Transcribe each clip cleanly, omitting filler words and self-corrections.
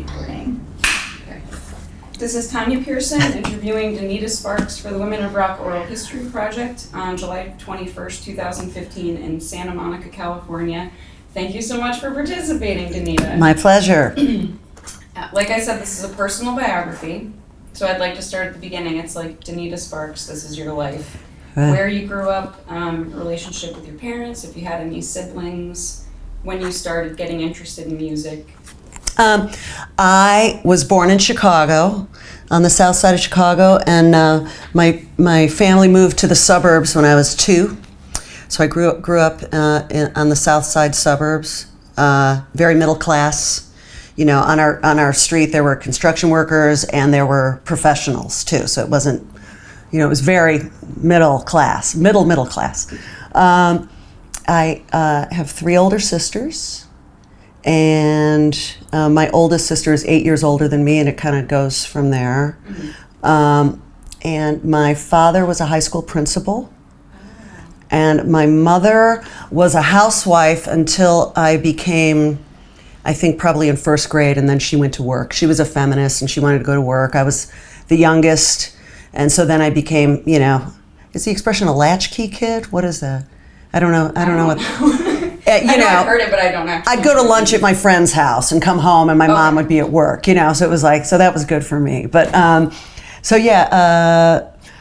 recording. Okay. This is Tanya Pearson interviewing Donita Sparks for the Women of Rock Oral History Project on July 21st, 2015 in Santa Monica, California. Thank you so much for participating, Donita. My pleasure. Like I said, this is a personal biography, so I'd like to start at the beginning. It's like, Donita Sparks, this is your life. Where you grew up, relationship with your parents, if you had any siblings, when you started getting interested in music. I was born in Chicago, on the south side of Chicago, and my family moved to the suburbs when I was 2. So I grew up on the south side suburbs, very middle class. You know, on our street there were construction workers and there were professionals too. So it wasn't, you know, it was very middle class. I have 3 older sisters, and my oldest sister is 8 years older than me, and it kind of goes from there. Mm-hmm. And my father was a high school principal, and my mother was a housewife until I became, I think, probably in 1st grade, and then she went to work. She was a feminist, and she wanted to go to work. I was the youngest, and so then I became, you know, is the expression a latchkey kid? What is that? I don't know what. I know I've heard it, but I don't actually. I'd go to lunch at my friend's house and come home, and my mom would be at work, you know, so it was like, so that was good for me. But,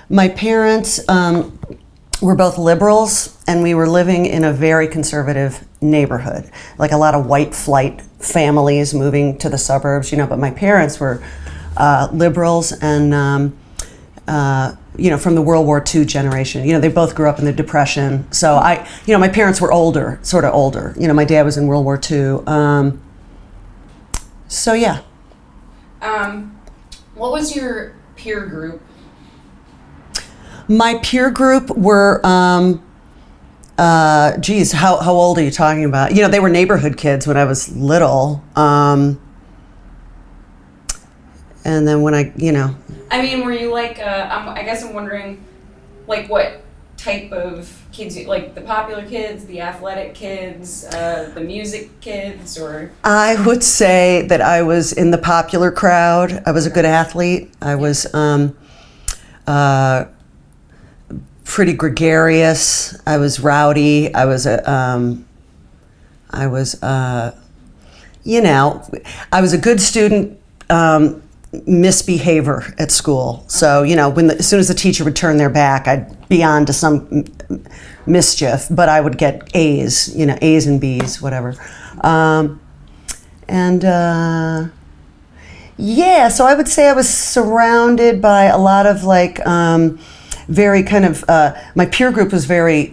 my parents were both liberals, and we were living in a very conservative neighborhood, like a lot of white flight families moving to the suburbs, you know, but my parents were liberals and, you know, from the World War II generation. You know, they both grew up in the Depression. So my parents were sort of older. You know, my dad was in World War II. So yeah. What was your peer group? My peer group were, how old are you talking about? You know, they were neighborhood kids when I was little. And then when I mean, were you like, I guess I'm wondering, like, what type of kids, like the popular kids, the athletic kids, the music kids, or? I would say that I was in the popular crowd. I was a good athlete. I was pretty gregarious. I was rowdy. I was I was a good student. Misbehavior at school. So, you know, as soon as the teacher would turn their back, I'd be on to some mischief, but I would get A's, you know, A's and B's, whatever. So I would say I was surrounded by a lot of like, very kind of, my peer group was very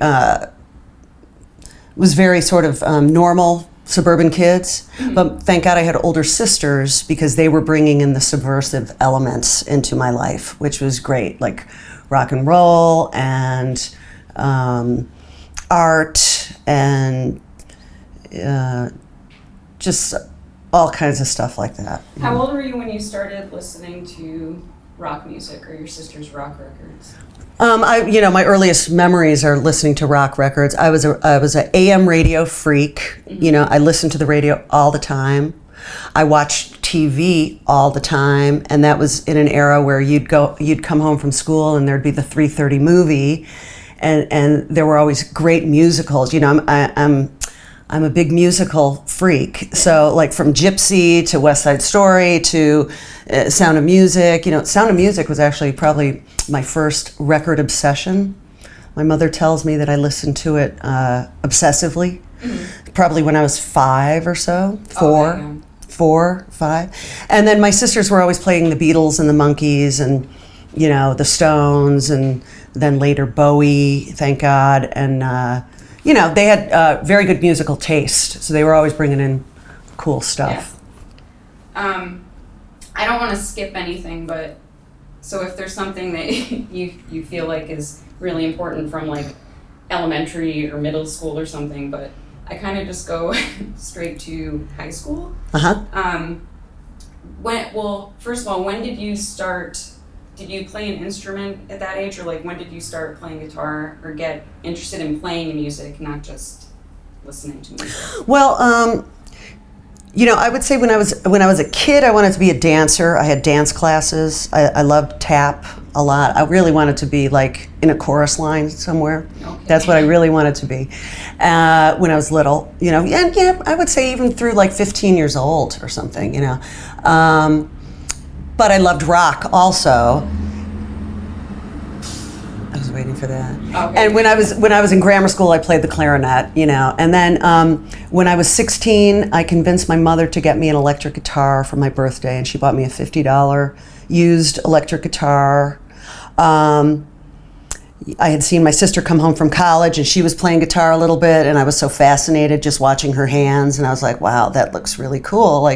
sort of normal, suburban kids, but thank God I had older sisters because they were bringing in the subversive elements into my life, which was great, like rock and roll and art and just all kinds of stuff like that. How old were you when you started listening to rock music or your sister's rock records? My earliest memories are listening to rock records. I was an AM radio freak. Mm-hmm. You know, I listened to the radio all the time. I watched TV all the time, and that was in an era where you'd come home from school and there'd be the 3:30 movie, and there were always great musicals. You know, I'm a big musical freak. So like from Gypsy to West Side Story to Sound of Music. You know, Sound of Music was actually probably my first record obsession. My mother tells me that I listened to it obsessively, probably when I was 5 or so, 4, 5. And then my sisters were always playing the Beatles and the Monkees and, you know, the Stones and then later Bowie, thank God. And, you know, they had very good musical taste, so they were always bringing in cool stuff. Yeah. I don't want to skip anything, but so if there's something that you feel like is really important from like elementary or middle school or something, but I kind of just go straight to high school. First of all, when did you start? Did you play an instrument at that age, or like when did you start playing guitar or get interested in playing music, not just listening to music? Well, I would say when I was a kid, I wanted to be a dancer. I had dance classes. I loved tap a lot. I really wanted to be like in a chorus line somewhere. Okay. That's what I really wanted to be when I was little. And I would say even through like 15 years old or something. But I loved rock also. I was waiting for that. Okay. And when I was in grammar school, I played the clarinet, And then when I was 16, I convinced my mother to get me an electric guitar for my birthday, and she bought me a $50 used electric guitar. I had seen my sister come home from college, and she was playing guitar a little bit, and I was so fascinated just watching her hands, and I was like, wow, that looks really cool.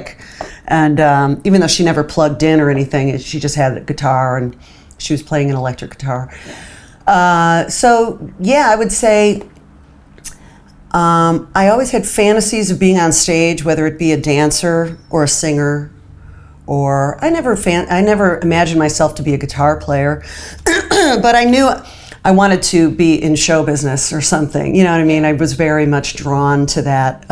And even though she never plugged in or anything, she just had a guitar, and she was playing an electric guitar. So yeah, I would say I always had fantasies of being on stage, whether it be a dancer or a singer, or I never imagined myself to be a guitar player, but I knew I wanted to be in show business or something. You know what I mean? I was very much drawn to that,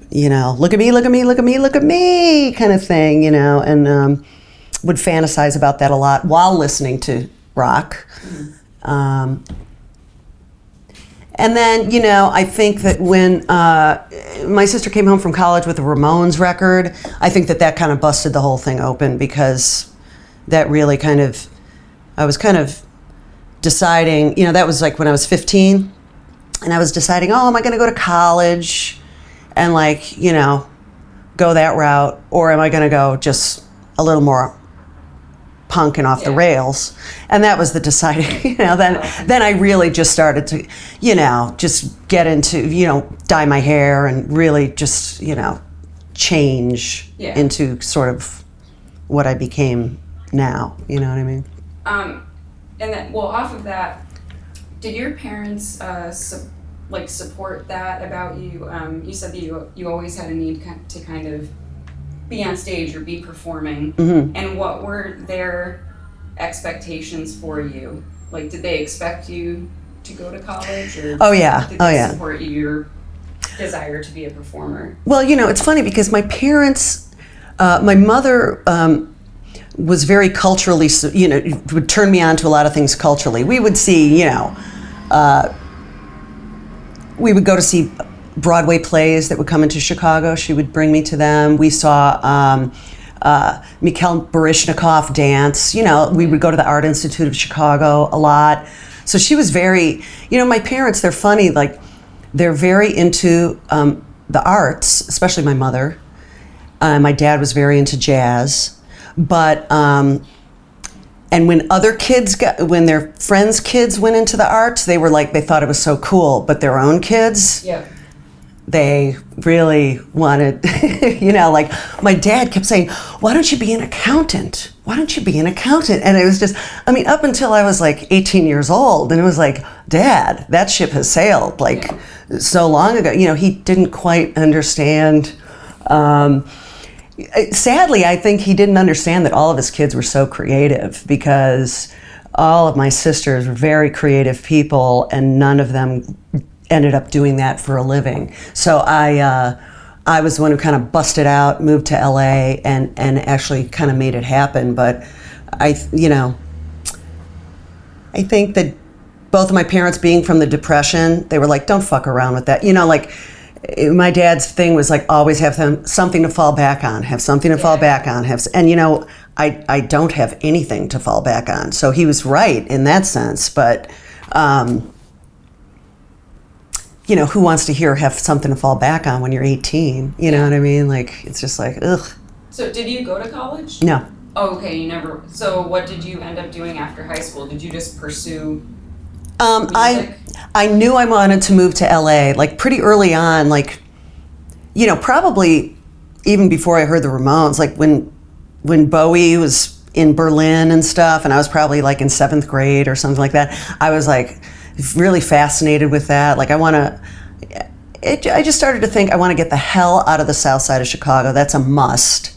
look at me, look at me, look at me, look at me kind of thing, and would fantasize about that a lot while listening to rock. And then, I think that when my sister came home from college with a Ramones record, I think that kind of busted the whole thing open, because that really I was kind of deciding, that was like when I was 15, and I was deciding, am I going to go to college and go that route, or am I going to go just a little more punk and off the rails? And that was the deciding, then I really just started to, just get into, dye my hair and really just, change into sort of what I became now, you know what I mean? And then, off of that, did your parents support that about you? You said that you always had a need to kind of be on stage or be performing. Mm-hmm. And what were their expectations for you? Like, did they expect you to go to college, or did they support your desire to be a performer? Well, it's funny because my parents, my mother was very culturally, would turn me on to a lot of things culturally. We would see, we would go to see Broadway plays that would come into Chicago. She would bring me to them. We saw Mikhail Baryshnikov dance. We would go to the Art Institute of Chicago a lot. So she was very, my parents, they're funny, they're very into the arts, especially my mother. My dad was very into jazz. But, and when when their friends' kids went into the arts, they were they thought it was so cool. But their own kids, they really wanted, my dad kept saying, why don't you be an accountant? Why don't you be an accountant? And it was just, up until I was 18 years old, and it was Dad, that ship has sailed so long ago. He didn't quite understand. Sadly, I think he didn't understand that all of his kids were so creative, because all of my sisters were very creative people, and none of them ended up doing that for a living. So I was the one who kind of busted out, moved to LA, and actually kind of made it happen. But I think that both of my parents, being from the Depression, they were don't fuck around with that. My dad's thing was always have something to fall back on, have something to fall back on, and I don't have anything to fall back on. So he was right in that sense, but who wants to have something to fall back on when you're 18? You know what I mean? It's just ugh. So did you go to college? No. Oh, okay, you never. So what did you end up doing after high school? Did you just pursue music? I knew I wanted to move to LA pretty early on, probably even before I heard the Ramones, when Bowie was in Berlin and stuff, and I was probably in 7th grade or something like that. I was really fascinated with that. I just started to think I want to get the hell out of the south side of Chicago. That's a must.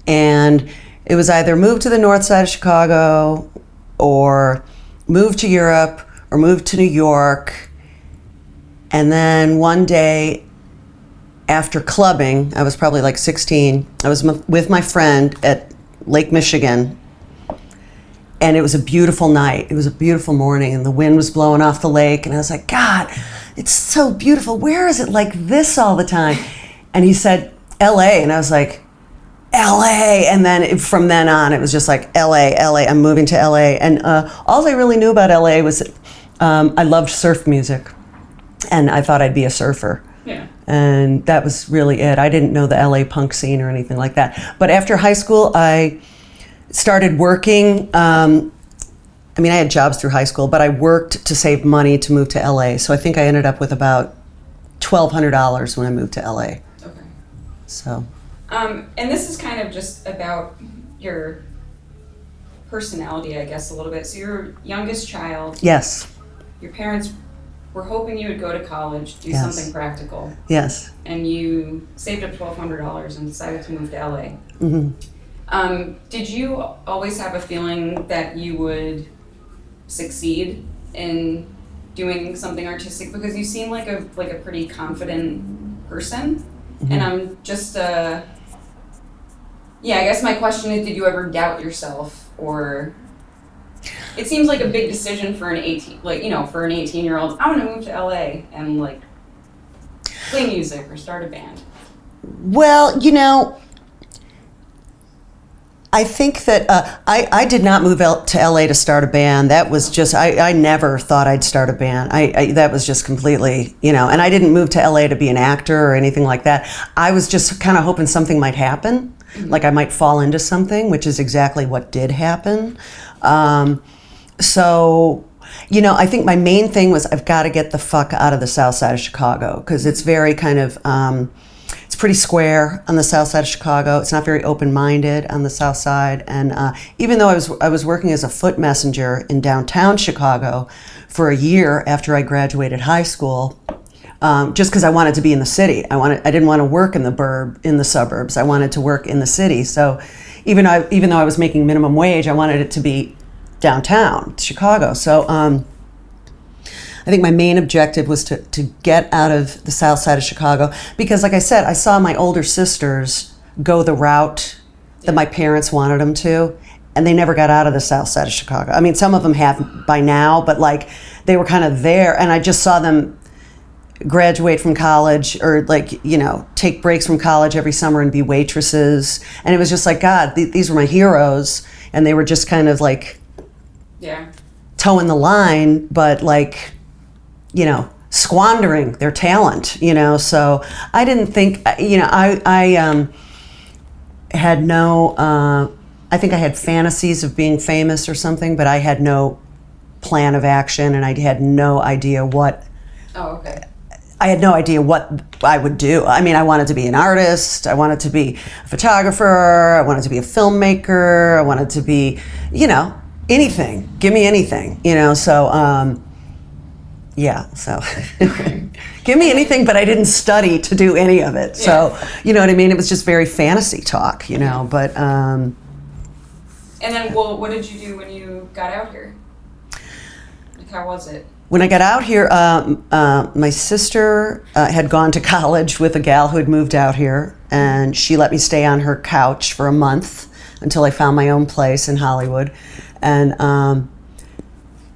And it was either move to the north side of Chicago or move to Europe or moved to New York. And then one day after clubbing, I was probably like 16. I was with my friend at Lake Michigan, and it was a beautiful night. It was a beautiful morning, and the wind was blowing off the lake, and I was like, God, it's so beautiful. Where is it like this all the time? And he said, LA, and I was like, LA, and then from then on, it was just like LA, I'm moving to LA. And all I really knew about LA was I loved surf music, and I thought I'd be a surfer. Yeah. And that was really it. I didn't know the LA punk scene or anything like that. But after high school, I started working. I had jobs through high school, but I worked to save money to move to LA. So I think I ended up with about $1,200 when I moved to LA. Okay. So. And this is kind of just about your personality, I guess, a little bit. So you're youngest child. Yes. Your parents were hoping you would go to college, do Yes. something practical. Yes. And you saved up $1,200 and decided to move to LA. Mm-hmm. Did you always have a feeling that you would succeed in doing something artistic? Because you seem like a pretty confident person. Mm-hmm. And I'm just I guess my question is, did you ever doubt yourself? Or it seems like a big decision for an 18-year-old. I want to move to LA and like play music or start a band. Well, I think that I did not move out to LA to start a band. That was just, I never thought I'd start a band. That was just completely, and I didn't move to LA to be an actor or anything like that. I was just kind of hoping something might happen. Mm-hmm. Like I might fall into something, which is exactly what did happen. So, I think my main thing was I've got to get the fuck out of the south side of Chicago, because it's very kind of, it's pretty square on the south side of Chicago. It's not very open-minded on the south side. And even though I was working as a foot messenger in downtown Chicago for a year after I graduated high school, just because I wanted to be in the city. I didn't want to work in the suburbs. I wanted to work in the city. So even though I was making minimum wage, I wanted it to be downtown Chicago. So I think my main objective was to get out of the south side of Chicago, because like I said, I saw my older sisters go the route that my parents wanted them to, and they never got out of the south side of Chicago. I mean, some of them have by now, but like they were kind of there, and I just saw them graduate from college, or take breaks from college every summer and be waitresses. And it was just like, God, these were my heroes, and they were just kind of like towing the line, but squandering their talent, so I didn't think, I had no, I think I had fantasies of being famous or something, but I had no plan of action, and I had no idea what. Oh, okay. I had no idea what I would do. I mean, I wanted to be an artist. I wanted to be a photographer. I wanted to be a filmmaker. I wanted to be, anything. Give me anything, so, so give me anything, but I didn't study to do any of it. So, you know what I mean? It was just very fantasy talk, but. And then, what did you do when you got out here? Like, how was it? When I got out here, my sister had gone to college with a gal who had moved out here, and she let me stay on her couch for a month until I found my own place in Hollywood. And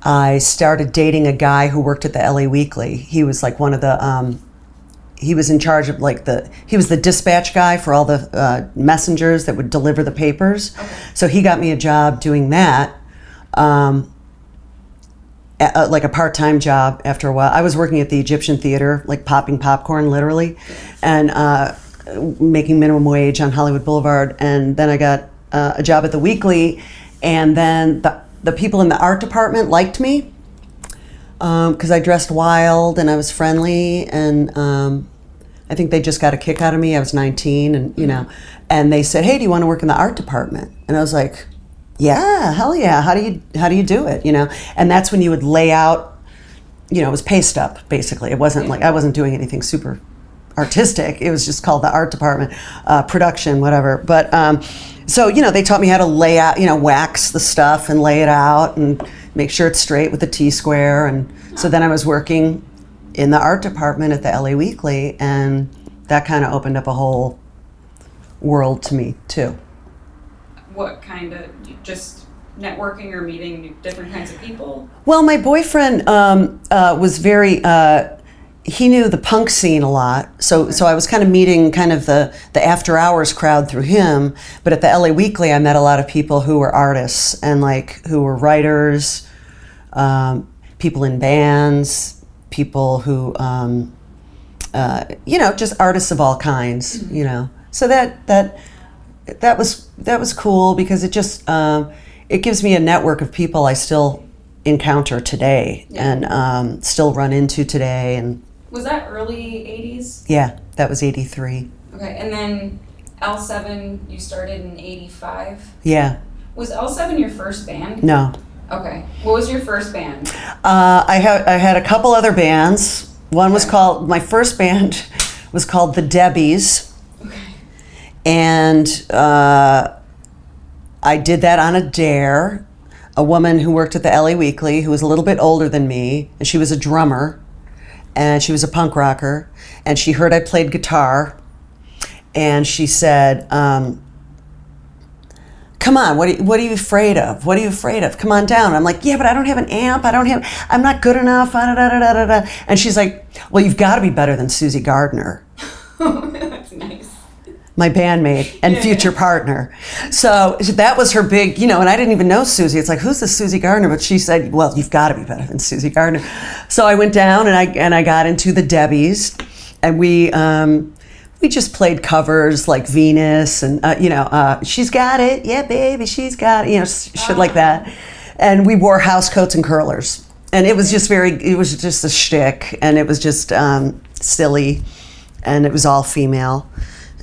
I started dating a guy who worked at the LA Weekly. He was like one of the, he was in charge of he was the dispatch guy for all the messengers that would deliver the papers. Okay. So he got me a job doing that. Like a part-time job after a while. I was working at the Egyptian Theater, like popping popcorn, literally, and making minimum wage on Hollywood Boulevard. And then I got a job at the Weekly, and then the people in the art department liked me because I dressed wild and I was friendly, and I think they just got a kick out of me. I was 19, and and they said, "Hey, do you want to work in the art department?" And I was like, yeah, hell yeah. How do you do it? And that's when you would lay out, it was paste up basically. It wasn't like I wasn't doing anything super artistic. It was just called the art department, production, whatever. But so they taught me how to lay out, wax the stuff and lay it out and make sure it's straight with the T-square. And so then I was working in the art department at the LA Weekly, and that kind of opened up a whole world to me too. What kind of, just networking or meeting different kinds of people? Well, my boyfriend was very, he knew the punk scene a lot. So I was kind of meeting kind of the after hours crowd through him. But at the LA Weekly, I met a lot of people who were artists and like who were writers, people in bands, people who, just artists of all kinds, So that was cool because it just, it gives me a network of people I still encounter today and still run into today. And was that early 80s? Yeah, that was 83. Okay, and then L7 you started in 85? Yeah. Was L7 your first band? No. Okay. What was your first band? I had a couple other bands. One was called, my first band was called the Debbies. Okay. And I did that on a dare. A woman who worked at the LA Weekly, who was a little bit older than me, and she was a drummer, and she was a punk rocker, and she heard I played guitar, and she said, come on, what are you afraid of? What are you afraid of? Come on down. I'm like, yeah, but I don't have an amp. I'm not good enough. And she's like, well, you've got to be better than Susie Gardner. That's nice. My bandmate and future partner. So that was her big, and I didn't even know Susie. It's like, who's this Susie Gardner? But she said, well, you've got to be better than Susie Gardner. So I went down and I got into the Debbies, and we just played covers like Venus and, she's got it. Yeah, baby, she's got it. Shit like that. And we wore house coats and curlers. And it was just a shtick. And it was just silly. And it was all female.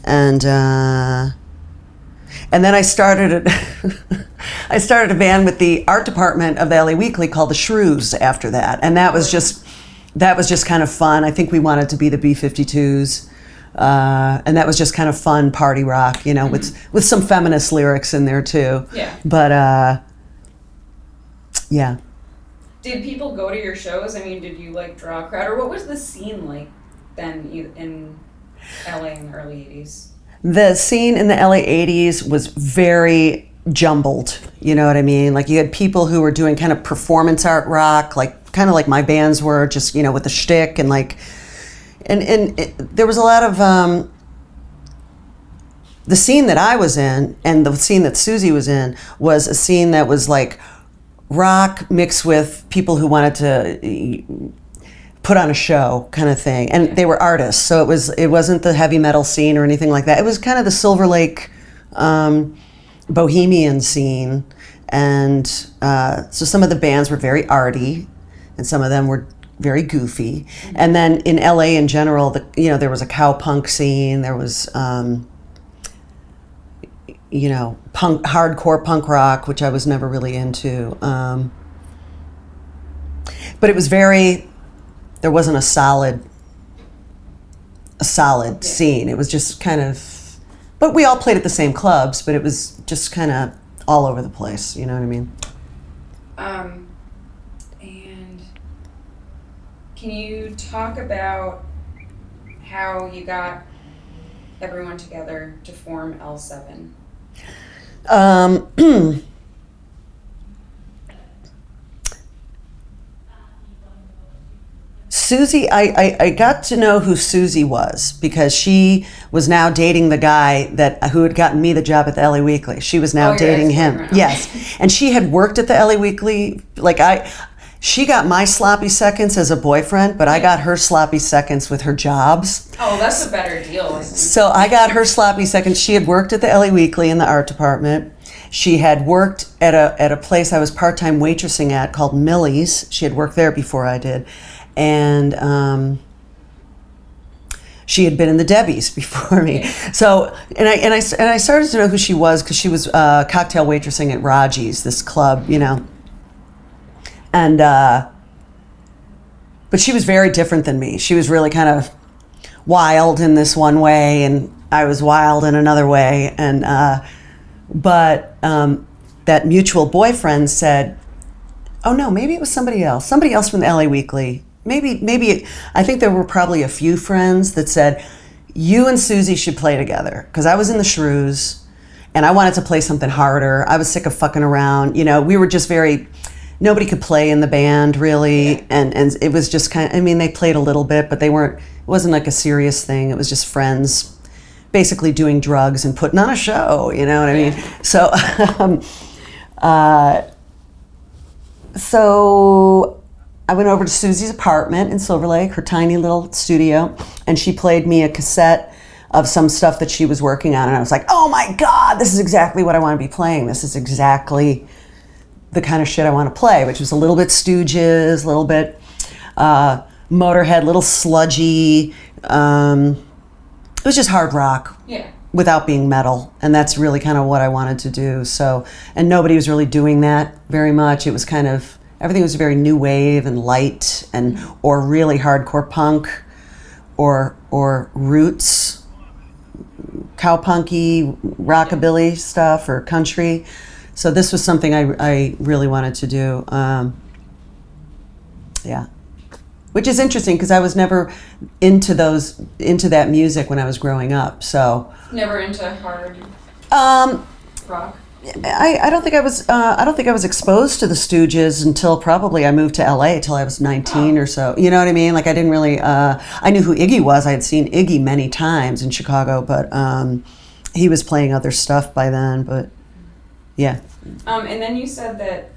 And then I started a band with the art department of the LA Weekly called the Shrews after that. And that was just kind of fun. I think we wanted to be the B-52s. And that was just kind of fun party rock, with some feminist lyrics in there too. Yeah. But yeah. Did people go to your shows? I mean, did you draw a crowd, or what was the scene like then in LA in the early 80s? The scene in the LA 80s was very jumbled, you know what I mean? Like you had people who were doing kind of performance art rock, kind of like my bands were, just, with the shtick and there was a lot of the scene that I was in and the scene that Susie was in was a scene that was like rock mixed with people who wanted to put on a show kind of thing, and they were artists, so it wasn't the heavy metal scene or anything like that. It was kind of the Silver Lake bohemian scene, and so some of the bands were very arty and some of them were very goofy. And then in LA in general, there was a cow punk scene, there was hardcore punk rock, which I was never really into, but it was there wasn't a solid scene. It was just kind of, but we all played at the same clubs, but it was just kind of all over the place, you know what I mean? And can you talk about how you got everyone together to form L7? Susie, I got to know who Susie was because she was now dating the guy who had gotten me the job at the LA Weekly. She was now dating him. Right. Yes. And she had worked at the LA Weekly. She got my sloppy seconds as a boyfriend, but I got her sloppy seconds with her jobs. Oh, that's a better deal, I think. So I got her sloppy seconds. She had worked at the LA Weekly in the art department. She had worked at a place I was part-time waitressing at called Millie's. She had worked there before I did. And she had been in the Debbies before me. So, and I started to know who she was because she was cocktail waitressing at Raji's, this club, And, but she was very different than me. She was really kind of wild in this one way, and I was wild in another way. And, but that mutual boyfriend said, oh no, maybe it was somebody else from the LA Weekly. Maybe I think there were probably a few friends that said, you and Susie should play together, because I was in the Shrews and I wanted to play something harder. I was sick of fucking around. We were just nobody could play in the band really, and it was just they played a little bit, but it wasn't like a serious thing. It was just friends basically doing drugs and putting on a show, you know what I mean? So so I went over to Susie's apartment in Silver Lake, her tiny little studio, and she played me a cassette of some stuff that she was working on, and I was like, oh my God, this is exactly what I want to be playing. This is exactly the kind of shit I want to play, which was a little bit Stooges, a little bit Motorhead, a little sludgy. It was just hard rock without being metal, and that's really kind of what I wanted to do. So, and nobody was really doing that very much. It was kind of, everything was very new wave and light, or really hardcore punk, or roots, cowpunky, rockabilly stuff, or country. So this was something I really wanted to do. Which is interesting, because I was never into that music when I was growing up. So never into hard rock. I don't think I was. I don't think I was exposed to the Stooges until probably I moved to LA till I was 19 or so. You know what I mean? Like I didn't really. I knew who Iggy was. I had seen Iggy many times in Chicago, but he was playing other stuff by then. But yeah. And then you said that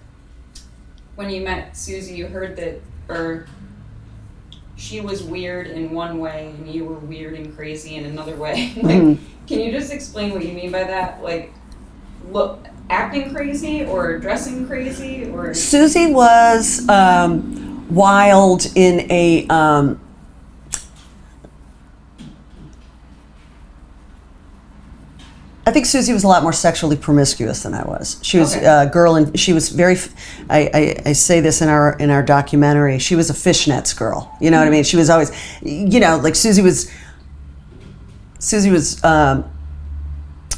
when you met Susie, you heard that, or she was weird in one way and you were weird and crazy in another way. Can you just explain what you mean by that? Like, look, acting crazy or dressing crazy, or? Susie was wild in a. I think Susie was a lot more sexually promiscuous than I was. She was a girl, and she was very. I say this in our documentary. She was a fishnets girl. You know what I mean? She was always, like Susie was. Susie was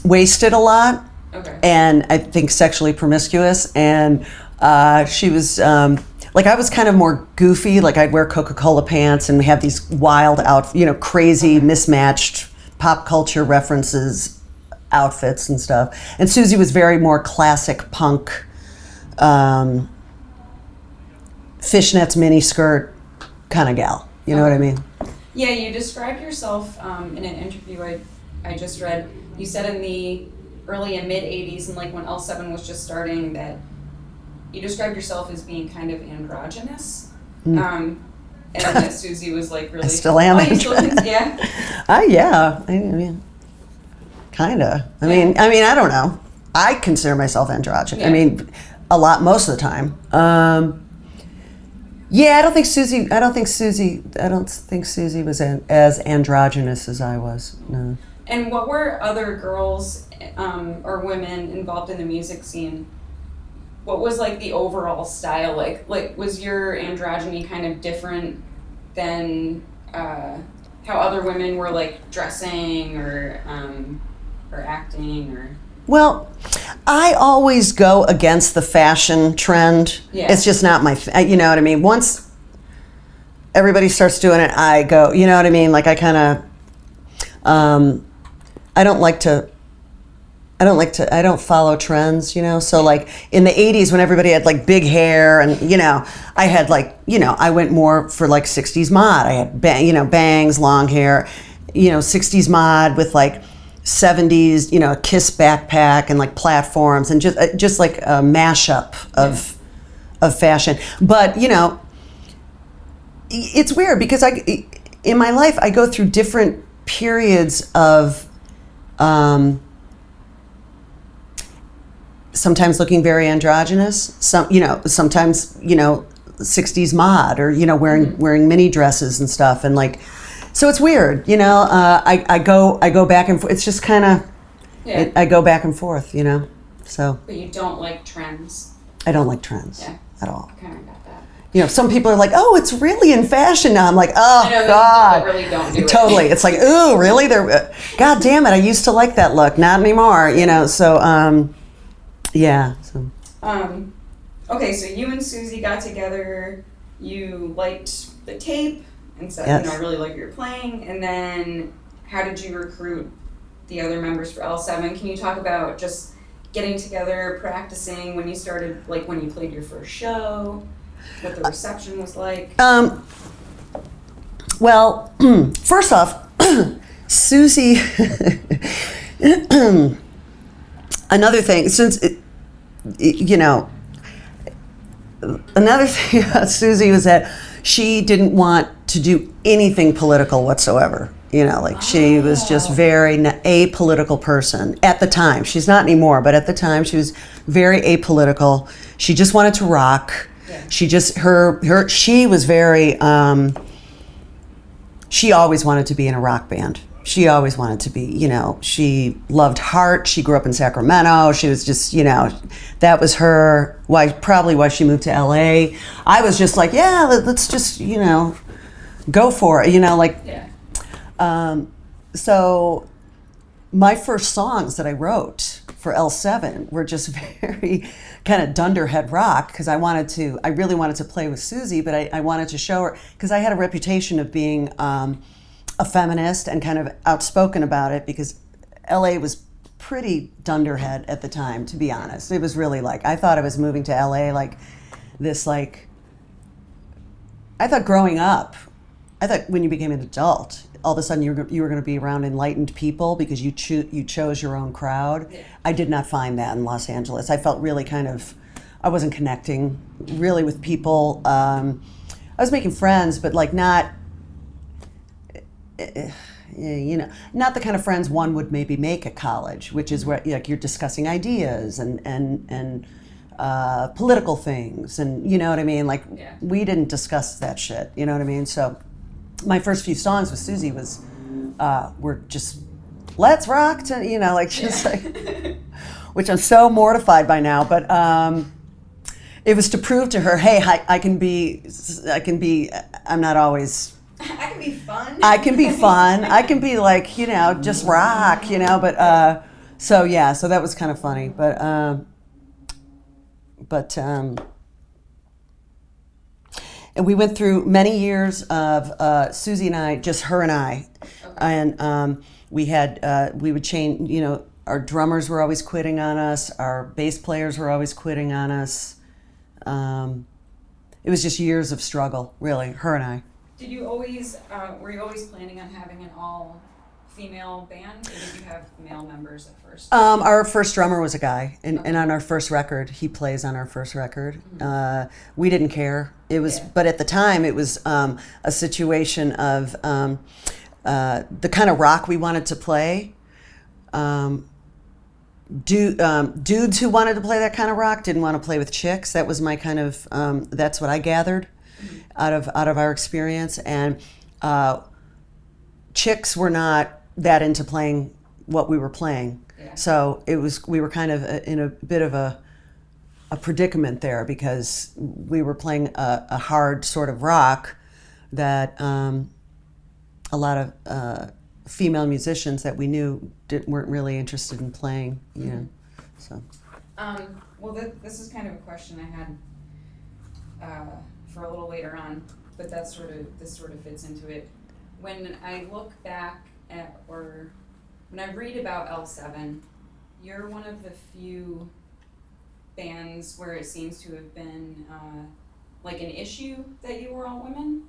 wasted a lot, and I think sexually promiscuous, and she was. Like I was kind of more goofy. Like I'd wear Coca-Cola pants, and we have these wild crazy mismatched pop culture references. Outfits and stuff, and Susie was very more classic punk, fishnets, miniskirt kind of gal. You know what I mean? Yeah, you described yourself in an interview I just read. You said in the early and mid '80s, and like when L7 was just starting, that you described yourself as being kind of androgynous. And that Susie was like really. I still am. Oh, you still think, yeah. Yeah. I mean. Kinda. I mean, I don't know. I consider myself androgynous. I mean, a lot, most of the time. I don't think Susie was as androgynous as I was. No. And what were other girls or women involved in the music scene? What was like the overall style like? Like, was your androgyny kind of different than how other women were like dressing or acting, or? Well, I always go against the fashion trend. Yeah. It's just not my, you know what I mean? Once everybody starts doing it, I go, you know what I mean? Like I kind of, I don't follow trends, So like in the 80s when everybody had like big hair and, I had like, I went more for like 60s mod. I had, bangs, long hair, 60s mod with like, 70s, a Kiss backpack and like platforms and just like a mashup of fashion. But it's weird because in my life I go through different periods of sometimes looking very androgynous, sometimes 60s mod or wearing mini dresses and stuff, and like. So it's weird, I go back and forth. It's just kind of, I go back and forth, so. But you don't like trends? I don't like trends at all. I kind of got that. Some people are like, oh, it's really in fashion now. I'm like, oh, God. Really don't do totally. It's like, ooh, really? God damn it, I used to like that look. Not anymore, so, yeah. So. Okay, so you and Susie got together. You liked the tape. And said, yes. I really like what you're playing. And then how did you recruit the other members for L7? Can you talk about just getting together, practicing, when you started, like when you played your first show, what the reception was like? Well, first off, Susie, another thing, another thing about Susie was that she didn't want to do anything political whatsoever. She was just very apolitical person at the time. She's not anymore, but at the time she was very apolitical. She just wanted to rock. Yeah. She was very, she always wanted to be in a rock band. She always wanted to be, she loved Heart. She grew up in Sacramento. She was just, that was probably why she moved to LA. I was just like, yeah, let's just, go for it, Yeah. So my first songs that I wrote for L7 were just very kind of dunderhead rock, because I really wanted to play with Susie, but I wanted to show her, because I had a reputation of being a feminist and kind of outspoken about it, because LA was pretty dunderhead at the time, to be honest. It was really I thought I was moving to LA I thought growing up, when you became an adult, all of a sudden you were going to be around enlightened people because you chose your own crowd. Yeah. I did not find that in Los Angeles. I felt really I wasn't connecting really with people. I was making friends, but not, not the kind of friends one would maybe make at college, which is where you're discussing ideas and political things, and you know what I mean? Yeah. We didn't discuss that shit, you know what I mean? So my first few songs with Susie were just, let's rock to, which I'm so mortified by now, but it was to prove to her, hey, I'm not always, I can be fun. I can be fun. I can be just rock, but so that was kind of funny, and we went through many years of Susie and I, just her and I, Okay. and we would change. Our drummers were always quitting on us. Our bass players were always quitting on us. It was just years of struggle, really. Her and I. Did you always, were you always planning on having an all-female band, or did you have male members at first? Our first drummer was a guy, and on our first record, he plays on our first record. Mm-hmm. We didn't care. It was, but at the time, it was a situation of the kind of rock we wanted to play. Dudes who wanted to play that kind of rock didn't want to play with chicks. That was my kind of, that's what I gathered out of our experience. And chicks were not that into playing what we were playing. Yeah. So we were kind of in a bit of a predicament there, because we were playing a hard sort of rock that a lot of female musicians that we knew weren't really interested in playing. So. Well, this is kind of a question I had for a little later on, but this sort of fits into it. When I look back at, or when I read about L7, you're one of the few bands where it seems to have been an issue that you were all women.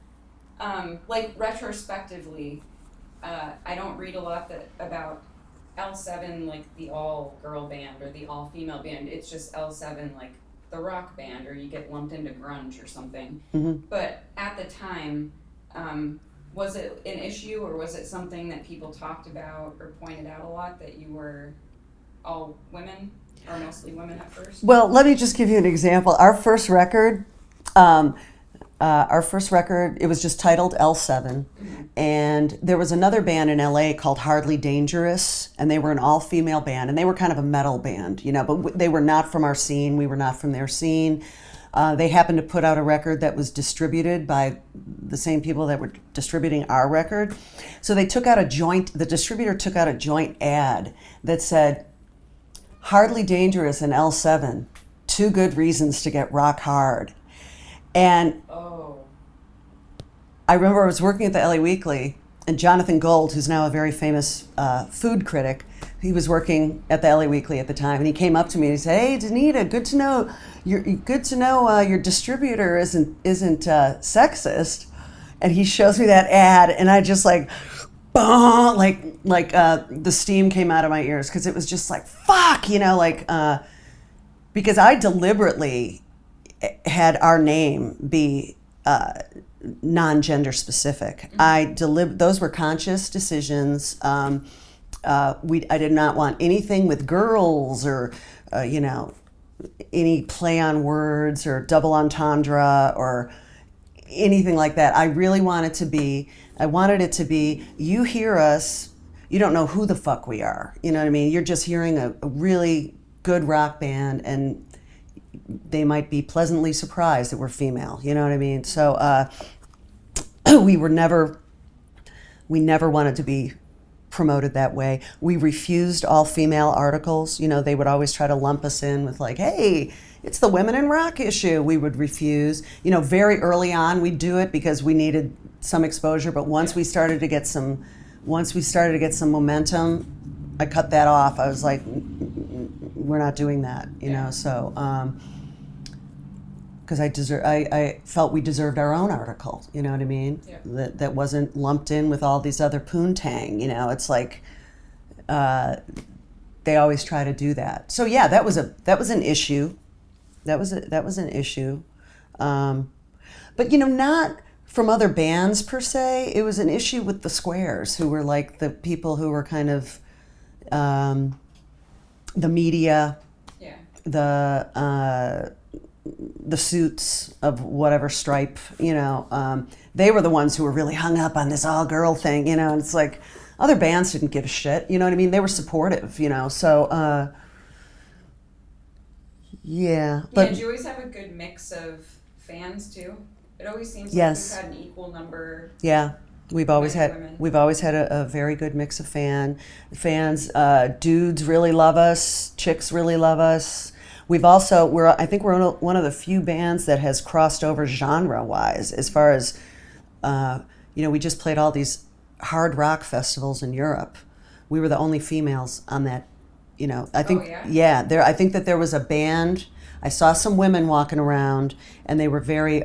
Retrospectively, I don't read a lot about L7 the all-girl band or the all-female band. It's just L7 the rock band, or you get lumped into grunge or something. Mm-hmm. But at the time, was it an issue, or was it something that people talked about or pointed out a lot, that you were all women, or mostly women at first? Well, let me just give you an example. Our first record, it was just titled L7, mm-hmm. and there was another band in LA called Hardly Dangerous, and they were an all-female band, and they were kind of a metal band, but they were not from our scene. We were not from their scene. They happened to put out a record that was distributed by the same people that were distributing our record. So the distributor took out a joint ad that said, Hardly Dangerous and L7, 2 good reasons to get rock hard. And I remember I was working at the LA Weekly, And Jonathan Gold, who's now a very famous food critic, he was working at the LA Weekly at the time, and he came up to me and he said, "Hey, Donita, good to know your distributor isn't sexist." And he shows me that ad, and I just like, bah, like the steam came out of my ears because it was just like, fuck, because I deliberately had our name be non-gender specific. Those were conscious decisions. I did not want anything with girls or any play on words or double entendre or anything like that. I wanted it to be, you hear us, you don't know who the fuck we are. You know what I mean? You're just hearing a really good rock band, and they might be pleasantly surprised that we're female. You know what I mean? So we never wanted to be promoted that way. We refused all female articles. They would always try to lump us in with like, hey, it's the women in rock issue. We would refuse. Very early on we'd do it because we needed some exposure, but once we started to get some momentum, I cut that off. I was like, we're not doing that, so because I felt we deserved our own article, you know what I mean? Yeah. That wasn't lumped in with all these other poontang, it's like they always try to do that. So yeah, that was an issue. That was an issue. But not from other bands per se. It was an issue with the Squares, who were like the people who were kind of the media, the suits of whatever stripe, they were the ones who were really hung up on this all-girl thing, and it's like other bands didn't give a shit, you know what I mean? They were supportive, so yeah. But did you always have a good mix of fans too? It always seems like yes. you've had an equal number. Yeah. We've always had a very good mix of fans. Dudes really love us. Chicks really love us. I think we're one of the few bands that has crossed over genre-wise, as far as we just played all these hard rock festivals in Europe. We were the only females on that. I think I think that there was a band. I saw some women walking around, and they were very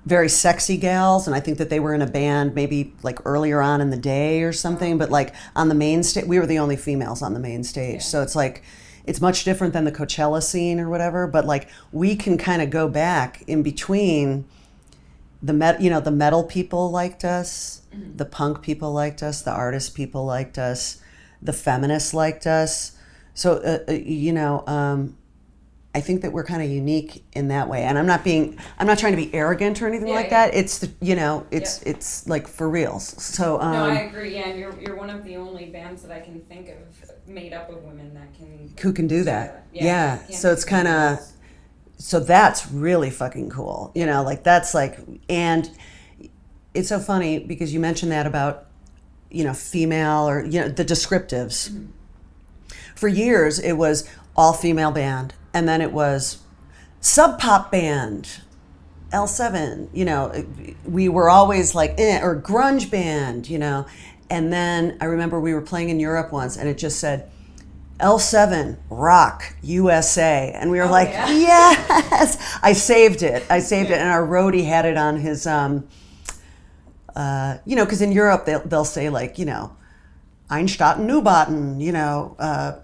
very sexy gals, and I think that they were in a band maybe like earlier on in the day or something, but like on the main stage, we were the only females on the main stage. Yeah. So it's like, it's much different than the Coachella scene or whatever, but like we can kind of go back in between the metal people liked us, mm-hmm. the punk people liked us, the artist people liked us, the feminists liked us. So, I think that we're kind of unique in that way, and I'm not trying to be arrogant or anything that. It's it's like for reals. So no, I agree. Yeah, and you're one of the only bands that I can think of made up of women who can do that. Yeah. So it's kind of, so that's really fucking cool. That's like, and it's so funny because you mentioned that about female or the descriptives. Mm-hmm. For years it was all female band. And then it was Sub Pop Band, L7, we were always like, or grunge band, And then I remember we were playing in Europe once, and it just said, L7, Rock, USA. And we were yes! I saved it, and our roadie had it on his, because in Europe they'll say like, Einstatten, Neubauten,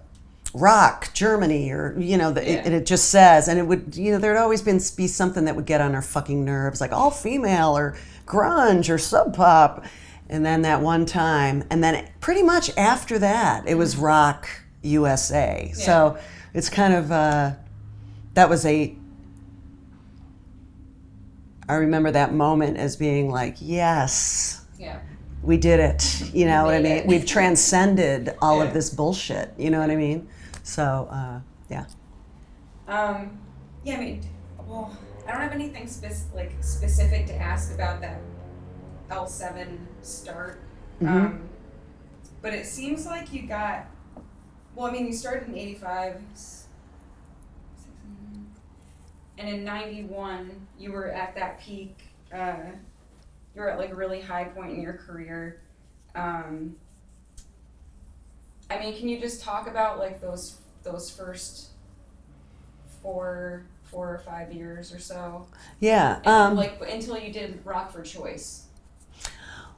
Rock, Germany, or, and it just says, and it would, there'd always be something that would get on our fucking nerves, like all female or grunge or sub pop. And then that one time, and then pretty much after that, it was Rock USA. Yeah. So it's kind of, I remember that moment as being like, yes. Yeah. We did it. You know what I mean? We've transcended all of this bullshit. You know what I mean? So, yeah. I mean, well, I don't have anything specific to ask about that L7 start. Mm-hmm. But it seems like you got, you started in 85, and in 91, you were at that peak, you're at like a really high point in your career. I mean, can you just talk about like those first four or 5 years or so? Yeah. Like until you did Rock for Choice.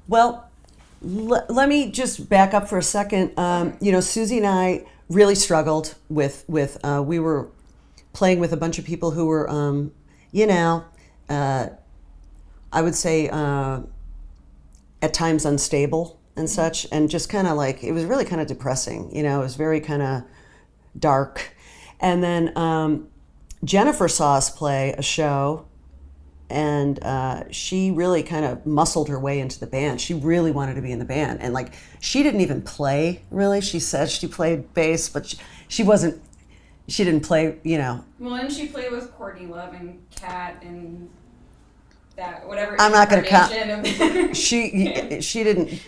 Well, let me just back up for a second. You know, Susie and I really struggled with we were playing with a bunch of people who were, you know, I would say at times unstable and such, and just kind of like, it was really kind of depressing. You know, it was very kind of dark. And then Jennifer saw us play a show, and she really kind of muscled her way into the band. She really wanted to be in the band, and like, she didn't even play really. She said she played bass, but she wasn't. She didn't play, you know. Well, and she played with Courtney Love and Kat and that whatever. I'm not going to count. Of She didn't.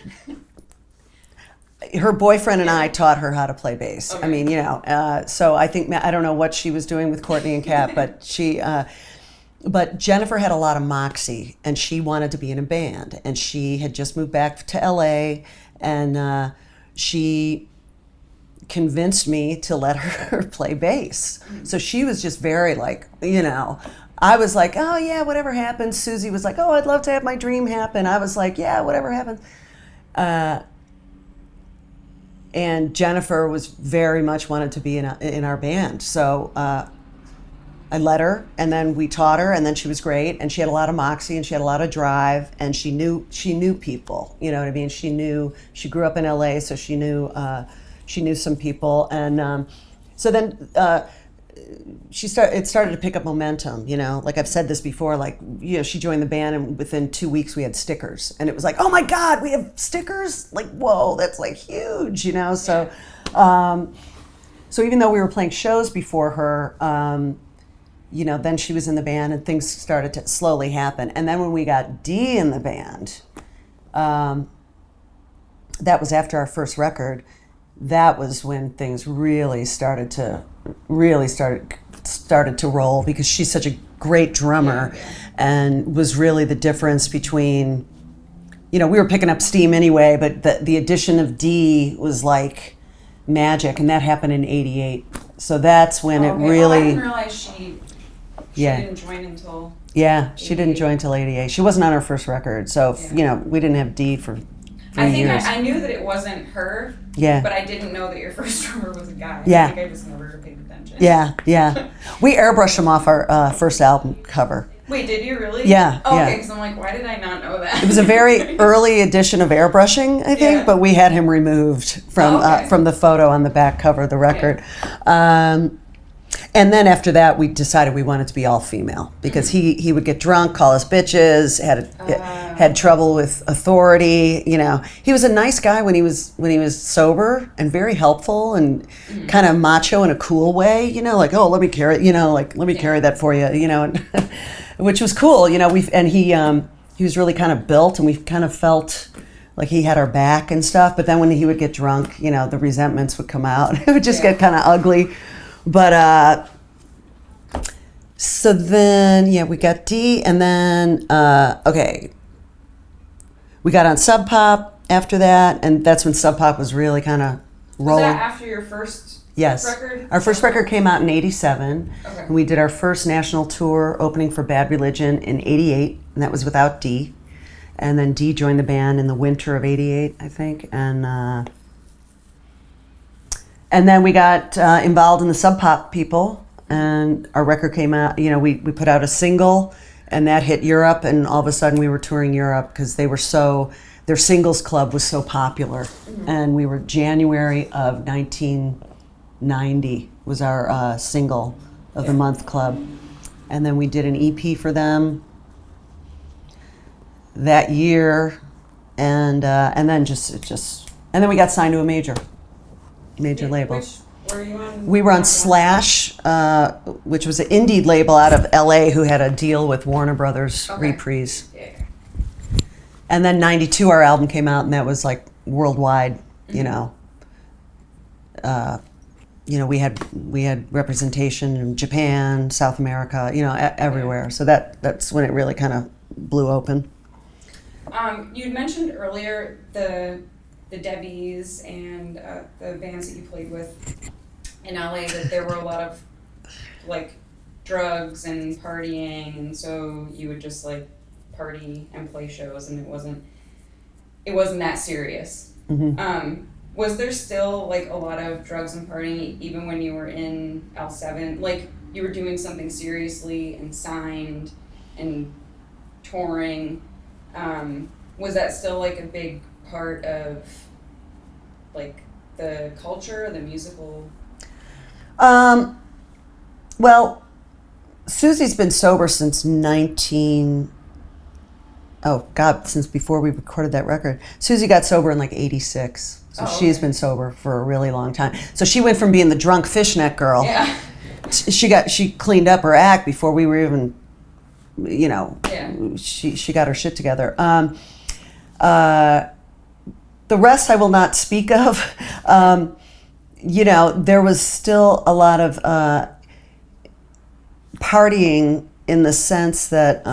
Her boyfriend and I taught her how to play bass. Okay. I mean, you know. So I think, I don't know what she was doing with Courtney and Kat, but she. But Jennifer had a lot of moxie, and she wanted to be in a band, and she had just moved back to LA, and she convinced me to let her play bass. So she was just very like, you know, I was like, oh yeah, whatever happens. Susie was like, oh, I'd love to have my dream happen. I was like, yeah, whatever happens. And Jennifer was very much wanted to be in our band. So I let her, and then we taught her, and then she was great, and she had a lot of moxie, and she had a lot of drive, and she knew people. You know what I mean? She grew up in LA, so she knew some people, and so then it started to pick up momentum. You know, like I've said this before, like, you know, she joined the band, and within 2 weeks we had stickers, and it was like, oh my God, we have stickers! Like, whoa, that's like huge, you know. So, so even though we were playing shows before her. You know, then she was in the band, and things started to slowly happen. And then when we got Dee in the band, that was after our first record. That was when things really started to roll, because she's such a great drummer, and was really the difference between, you know, we were picking up steam anyway, but the addition of Dee was like magic, and that happened in '88. So that's when it really. Well, I didn't realize she didn't join until. Yeah, she didn't join until '88. She wasn't on her first record, so you know, we didn't have Dee for 3 years. I knew that it wasn't her. Yeah. But I didn't know that your first drummer was a guy. Yeah. I think I just never paid attention. Yeah. We airbrushed him off our first album cover. Wait, did you really? Yeah. Oh, yeah. okay, because I'm like, why did I not know that? It was a very early edition of airbrushing, I think, but we had him removed from the photo on the back cover of the record. Yeah. And then after that, we decided we wanted to be all female, because he would get drunk, call us bitches, had trouble with authority. You know, he was a nice guy when he was sober, and very helpful, and kind of macho in a cool way. You know, like, oh, let me carry, you know, like, let me carry that for you. You know, which was cool. You know, he was really kind of built, and we kind of felt like he had our back and stuff. But then when he would get drunk, you know, the resentments would come out. It would just get kind of ugly. But so then, we got Dee, and then, we got on Sub Pop after that, and that's when Sub Pop was really kind of rolling. Was that after your first record? Our first record came out in '87. Okay. And we did our first national tour opening for Bad Religion in '88, and that was without Dee. And then Dee joined the band in the winter of '88, I think, and then we got involved in the Sub Pop people, and our record came out. You know, we put out a single, and that hit Europe, and all of a sudden we were touring Europe, because their singles club was so popular. And we were January of 1990 was our single of the month club. And then we did an EP for them that year, and then and then we got signed to a major label. Which were you on? We were on Slash, which was an indie label out of LA who had a deal with Warner Brothers Reprise. Yeah. And then '92 our album came out, and that was like worldwide, you know. You know, we had representation in Japan, South America, you know, everywhere. So that's when it really kind of blew open. you'd mentioned earlier the Debbies and the bands that you played with in LA, that there were a lot of like drugs and partying, and so you would just like party and play shows, and it wasn't that serious. Was there still like a lot of drugs and partying even when you were in L7? Like you were doing something seriously and signed and touring. Was that still like a big part of like the culture, the musical? Well, Susie's been sober since since before we recorded that record. Susie got sober in like 86. So she's been sober for a really long time. So she went from being the drunk fishnet girl. Yeah. She cleaned up her act before we were even, she got her shit together. The rest I will not speak of. There was still a lot of partying in the sense that,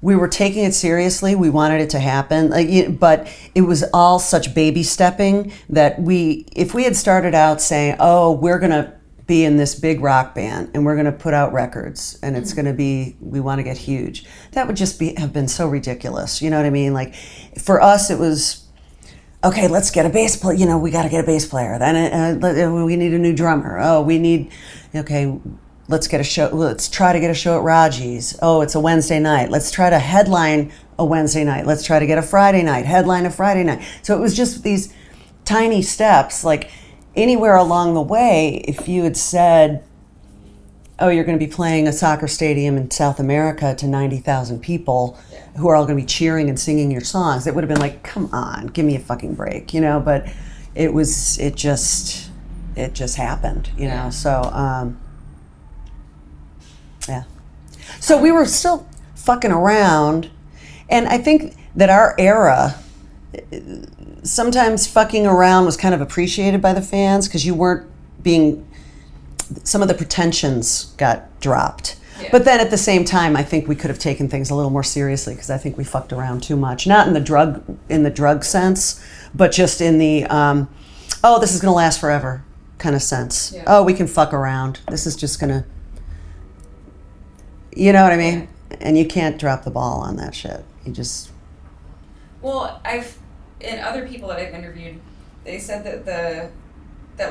we were taking it seriously. We wanted it to happen, but it was all such baby stepping that if we had started out saying, "Oh, we're gonna be in this big rock band and we're gonna put out records and it's gonna be, we want to get huge," that would just have been so ridiculous. You know what I mean? Like, for us, it was, okay, let's get a bass player. We got to get a bass player. Then we need a new drummer. Let's get a show. Let's try to get a show at Raji's. Oh, it's a Wednesday night. Let's try to headline a Wednesday night. Let's try to get a Friday night, headline a Friday night. So it was just these tiny steps. Like anywhere along the way, if you had said, oh, you're going to be playing a soccer stadium in South America to 90,000 people who are all going to be cheering and singing your songs, it would have been like, come on, give me a fucking break, But it just happened, So, yeah. So we were still fucking around, and I think that our era, sometimes fucking around was kind of appreciated by the fans because you weren't some of the pretensions got dropped. Yeah. But then at the same time, I think we could have taken things a little more seriously because I think we fucked around too much. Not in the drug sense, but just in the, this is going to last forever kind of sense. Yeah. Oh, we can fuck around. This is just going to, you know what I mean? Yeah. And you can't drop the ball on that shit. You just... Well, and other people that I've interviewed, they said that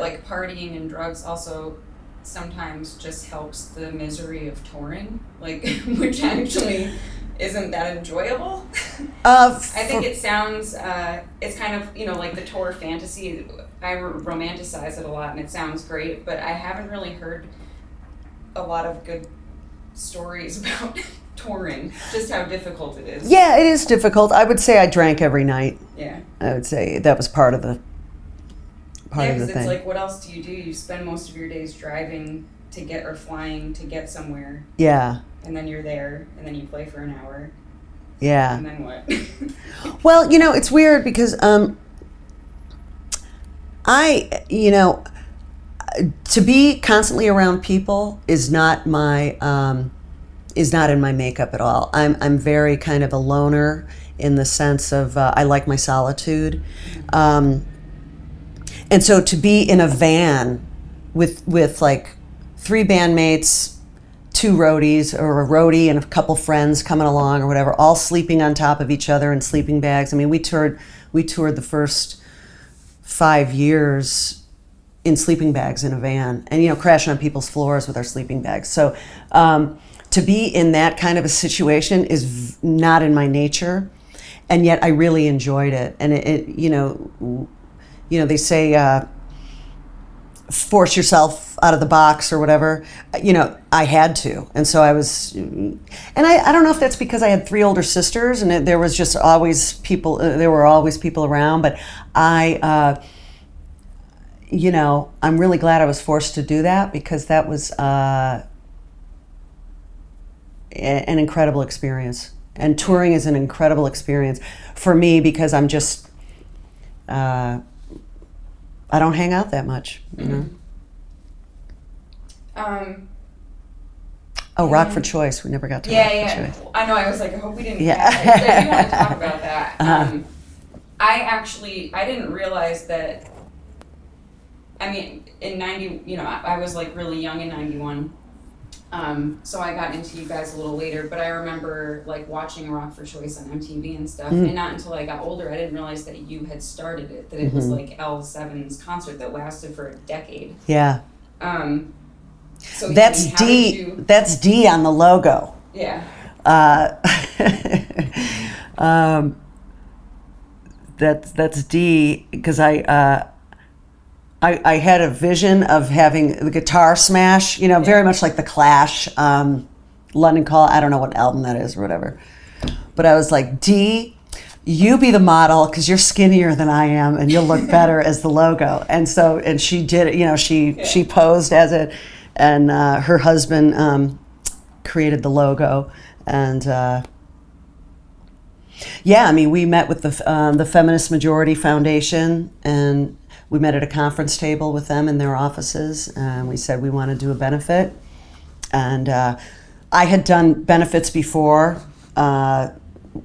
like partying and drugs also sometimes just helps the misery of touring, like, which actually isn't that enjoyable. I think it sounds, it's kind of, like the tour fantasy. I romanticize it a lot and it sounds great, but I haven't really heard a lot of good stories about touring, just how difficult it is. Yeah, it is difficult. I would say I drank every night. Yeah. I would say that was part of the thing. It's like, what else do? You spend most of your days driving to get, or flying to get somewhere. Yeah. And then you're there, and then you play for an hour. Yeah. And then what? Well, it's weird because to be constantly around people is not my is not in my makeup at all. I'm very kind of a loner in the sense of I like my solitude, and so to be in a van with like 3 bandmates, 2 roadies, or a roadie and a couple friends coming along or whatever, all sleeping on top of each other in sleeping bags. I mean, we toured the first 5 years in sleeping bags in a van, and crashing on people's floors with our sleeping bags. So to be in that kind of a situation is not in my nature, and yet I really enjoyed it. And they say force yourself out of the box or whatever. I had to, and so I was. And I don't know if that's because I had 3 older sisters, and there was just always people. There were always people around, but I'm really glad I was forced to do that because that was an incredible experience. And touring is an incredible experience for me because I'm just, I don't hang out that much, Oh, Rock for Choice. We never got to Yeah, Rock yeah. for Choice. I know. I was like, I hope we didn't. Yeah. I do want to talk about that. Uh-huh. I didn't realize that. I mean, in 90, I was like really young in 91. So I got into you guys a little later, but I remember like watching Rock for Choice on MTV and stuff. And not until I got older, I didn't realize that you had started it, that it was like L7's concert that lasted for a decade. Yeah. So That's D. That's D on the logo. Yeah. That's D because I had a vision of having the guitar smash, very much like the Clash, London Call. I don't know what album that is or whatever, but I was like, D, you be the model because you're skinnier than I am and you'll look better as the logo. And she did it. She posed as it, and her husband created the logo. And we met with the Feminist Majority Foundation, and we met at a conference table with them in their offices, and we said we want to do a benefit. And I had done benefits before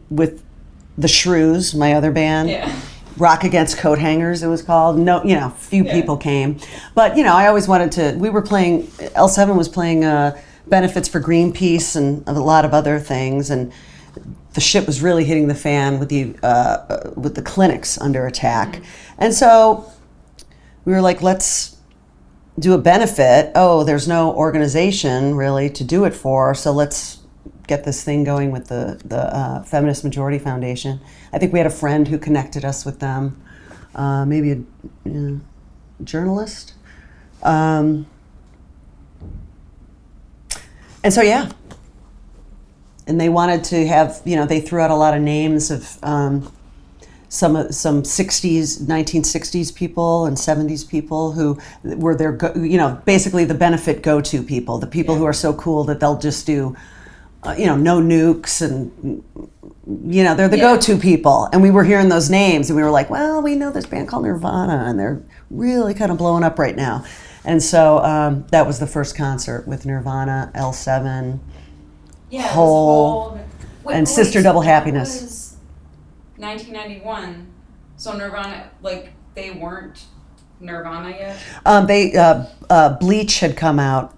with the Shrews, my other band. Yeah. Rock Against Coat Hangers, it was called. No, few people came. But, I always wanted to, we were playing, L7 was playing benefits for Greenpeace and a lot of other things, and the shit was really hitting the fan with the clinics under attack. Mm-hmm. And so we were like, let's do a benefit. Oh, there's no organization really to do it for, so let's get this thing going with the Feminist Majority Foundation. I think we had a friend who connected us with them, maybe a journalist. And so, yeah. And they wanted to have, they threw out a lot of names of some 1960s people and 70s people who were their, basically the benefit go-to people, the people who are so cool that they'll just do, no nukes, and, they're the go-to people. And we were hearing those names, and we were like, well, we know this band called Nirvana, and they're really kind of blowing up right now. And so that was the first concert with Nirvana, L7, Hole, and Sister Double Happiness. Was 1991. So Nirvana, they weren't Nirvana yet? Bleach had come out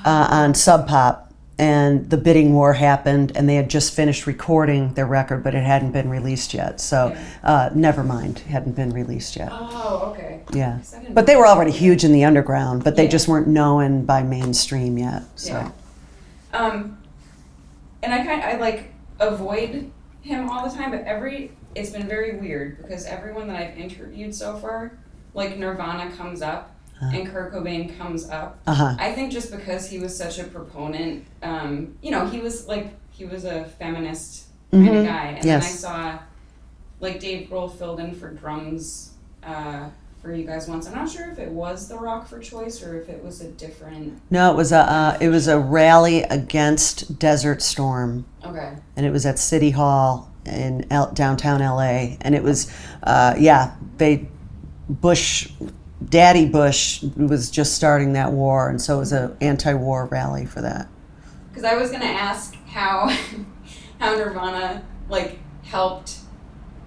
on Sub Pop, and the bidding war happened, and they had just finished recording their record, but it hadn't been released yet. So Nevermind hadn't been released yet. Oh, okay. Yeah. But they were already huge in the underground, but they just weren't known by mainstream yet. So. Yeah. And I avoid him all the time, but it's been very weird because everyone that I've interviewed so far, Nirvana comes up and Kurt Cobain comes up. I think just because he was such a proponent, he was a feminist kind of guy. And then I saw, Dave Grohl filled in for drums for you guys once. I'm not sure if it was the Rock for Choice or if it was a different. No, it was a rally against Desert Storm. Okay. And it was at City Hall in downtown LA, and it was, Daddy Bush was just starting that war, and so it was an anti-war rally for that. Because I was gonna ask how Nirvana helped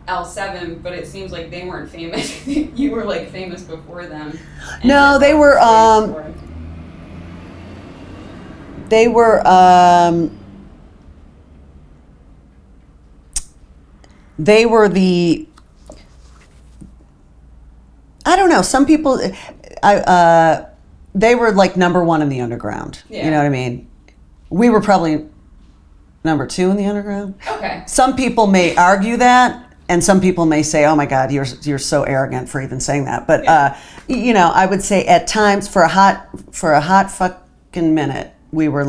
L7, but it seems like they weren't famous. You were famous before them. No, they were. They were. They were the. I don't know. Some people, they were number one in the underground. Yeah. You know what I mean? We were probably number two in the underground. Okay. Some people may argue that. And some people may say, "Oh my God, you're so arrogant for even saying that." But I would say at times, for a hot fucking minute, we were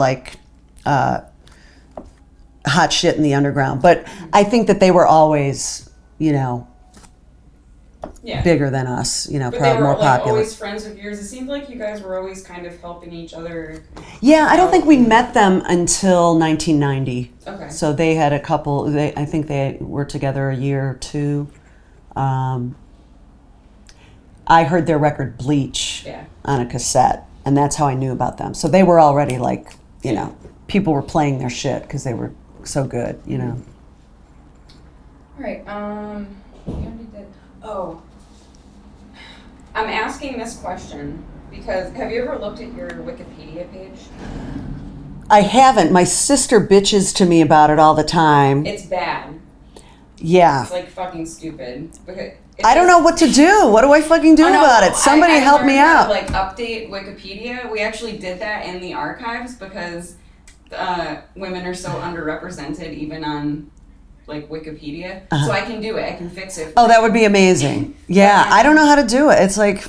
hot shit in the underground. But I think that they were always, bigger than us. But probably more popular. Always friends of yours. It seemed like you guys were always kind of helping each other. Yeah, I don't think we met them until 1990. Okay. So they had a couple. I think they were together a year or two. I heard their record Bleach on a cassette, and that's how I knew about them. So they were already people were playing their shit because they were so good, you know. All right. We already did. Oh, I'm asking this question because have you ever looked at your Wikipedia page? I haven't. My sister bitches to me about it all the time. It's bad. Yeah. It's like fucking stupid. I don't know what to do. What do I fucking do about it? Somebody help me out. Like update Wikipedia. We actually did that in the archives because women are so underrepresented even on like Wikipedia. So I can do it. I can fix it. Oh, that would be amazing. Yeah, I don't know how to do it. It's like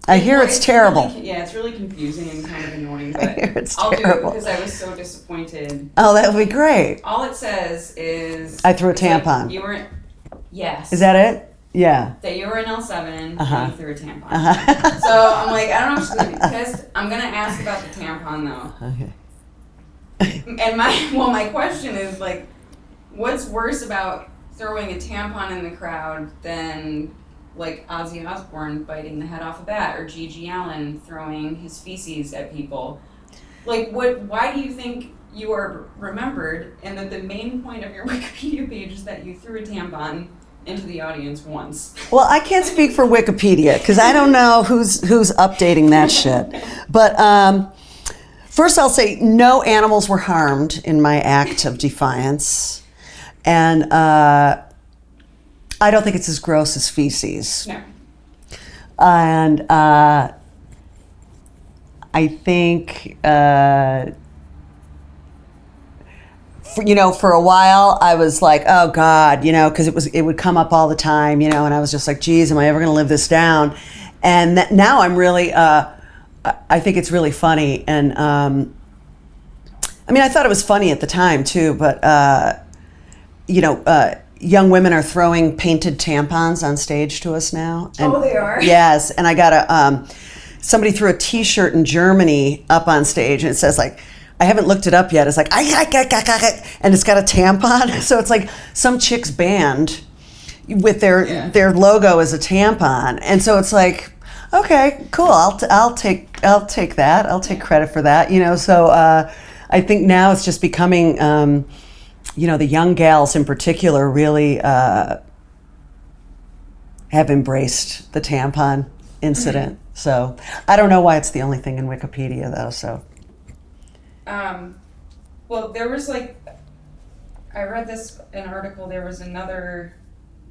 I hear it's terrible. Really, yeah, it's really confusing and kind of annoying, but I'll do it because I was so disappointed. Oh, that would be great. All it says is I threw a tampon. Like you were yes. Is that it? Yeah. That you were in L7 and you threw a tampon. So I'm like, I don't know if she's gonna be pissed. I'm gonna ask about the tampon though. Okay. And my question is like, what's worse about throwing a tampon in the crowd than like Ozzy Osbourne biting the head off a bat or Gigi Allen throwing his feces at people? Like, why do you think you are remembered and that the main point of your Wikipedia page is that you threw a tampon into the audience once? Well, I can't speak for Wikipedia because I don't know who's updating that shit. But first I'll say no animals were harmed in my act of defiance. And I don't think it's as gross as feces. No. And I think, for a while I was like, oh God, because it would come up all the time, and I was just like, geez, am I ever going to live this down? And now I'm really, I think it's really funny. And I mean, I thought it was funny at the time too, but young women are throwing painted tampons on stage to us now. And, they are? Yes, and I got somebody threw a T-shirt in Germany up on stage, and it says like, I haven't looked it up yet. It's like, and it's got a tampon. So it's like some chick's band with their logo as a tampon, and so it's like, okay, cool. I'll take that. I'll take credit for that. So I think now it's just becoming. The young gals in particular really have embraced the tampon incident. Mm-hmm. So I don't know why it's the only thing in Wikipedia though. So. Well, there was I read an article. There was another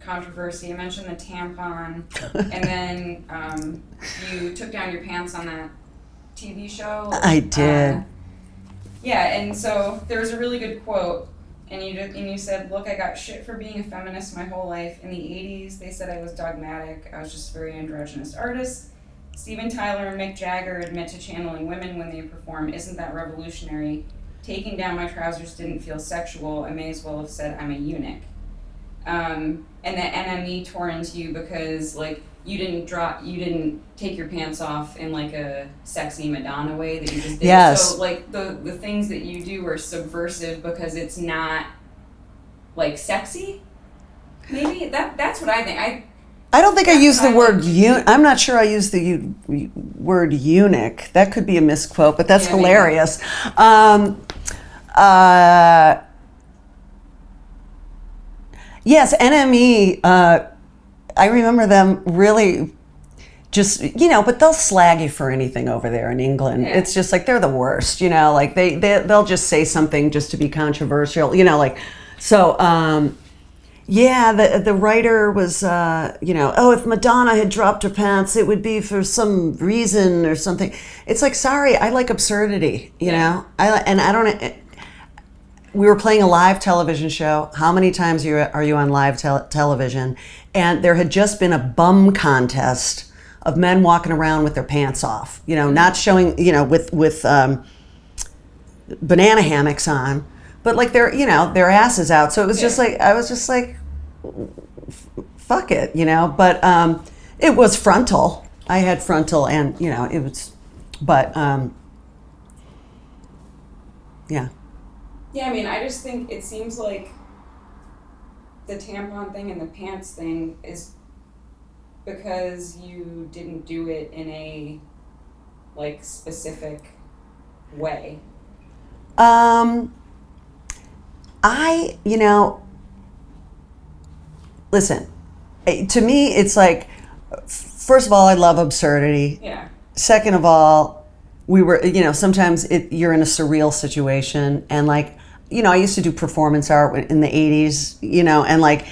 controversy. I mentioned the tampon, and then you took down your pants on that TV show. I did. Yeah, and so there was a really good quote. And you said, look, I got shit for being a feminist my whole life. In the 80s, they said I was dogmatic. I was just a very androgynous artist. Steven Tyler and Mick Jagger admit to channeling women when they perform. Isn't that revolutionary? Taking down my trousers didn't feel sexual. I may as well have said I'm a eunuch. And the NME tore into you because, you didn't take your pants off in a sexy Madonna way that you just did. Yes. So the things that you do are subversive because it's not sexy. Maybe that's what I think. I don't think I use the word I'm not sure I use the word eunuch. That could be a misquote, but that's hilarious. Yes, NME. I remember them really just, but they'll slag you for anything over there in England. Yeah. It's just they're the worst, they'll just say something just to be controversial, so, the writer was, if Madonna had dropped her pants, it would be for some reason or something. It's sorry, I like absurdity, know? We were playing a live television show. How many times are you on live television? And there had just been a bum contest of men walking around with their pants off, not showing, with banana hammocks on, but their asses out. So it was just I was just fuck it, but it was frontal. I had frontal and, it was, but yeah. Yeah, I mean, I just think it seems like the tampon thing and the pants thing is because you didn't do it in a specific way. You know, listen, to me, it's like, first of all, I love absurdity. Yeah. Second of all, we were, you know, sometimes you're in a surreal situation, and like, you know, I used to do performance art in the 80s, you know, and like,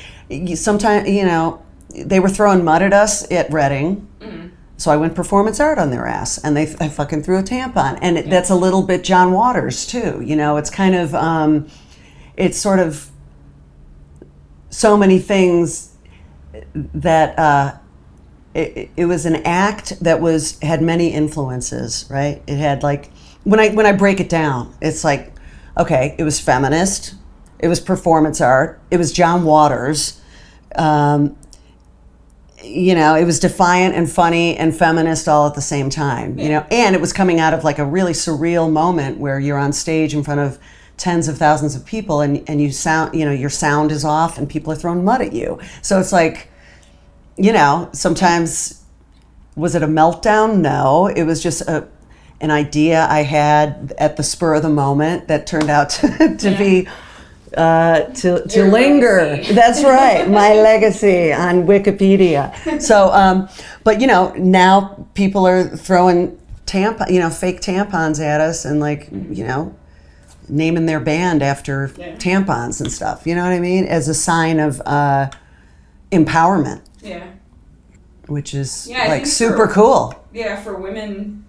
sometimes, you know, they were throwing mud at us at Reading. Mm-hmm. So I went performance art on their ass, and I fucking threw a tampon. And that's a little bit John Waters, too. You know, it's kind of, it's sort of so many things that it was an act that had many influences, right? It had like, when I break it down, it's like, okay, it was feminist, it was performance art, it was John Waters, you know, it was defiant and funny and feminist all at the same time, you know, and it was coming out of like a really surreal moment where you're on stage in front of tens of thousands of people, and you sound, you know, your sound is off and people are throwing mud at you. So it's like, you know, sometimes, was it a meltdown? No, it was just an idea I had at the spur of the moment that turned out to be to linger. Legacy. That's right, my legacy on Wikipedia. So, but you know, now people are throwing fake tampons at us, and like, you know, naming their band after tampons and stuff. You know what I mean? As a sign of empowerment. Yeah. Which is I like think super cool. Yeah, for women,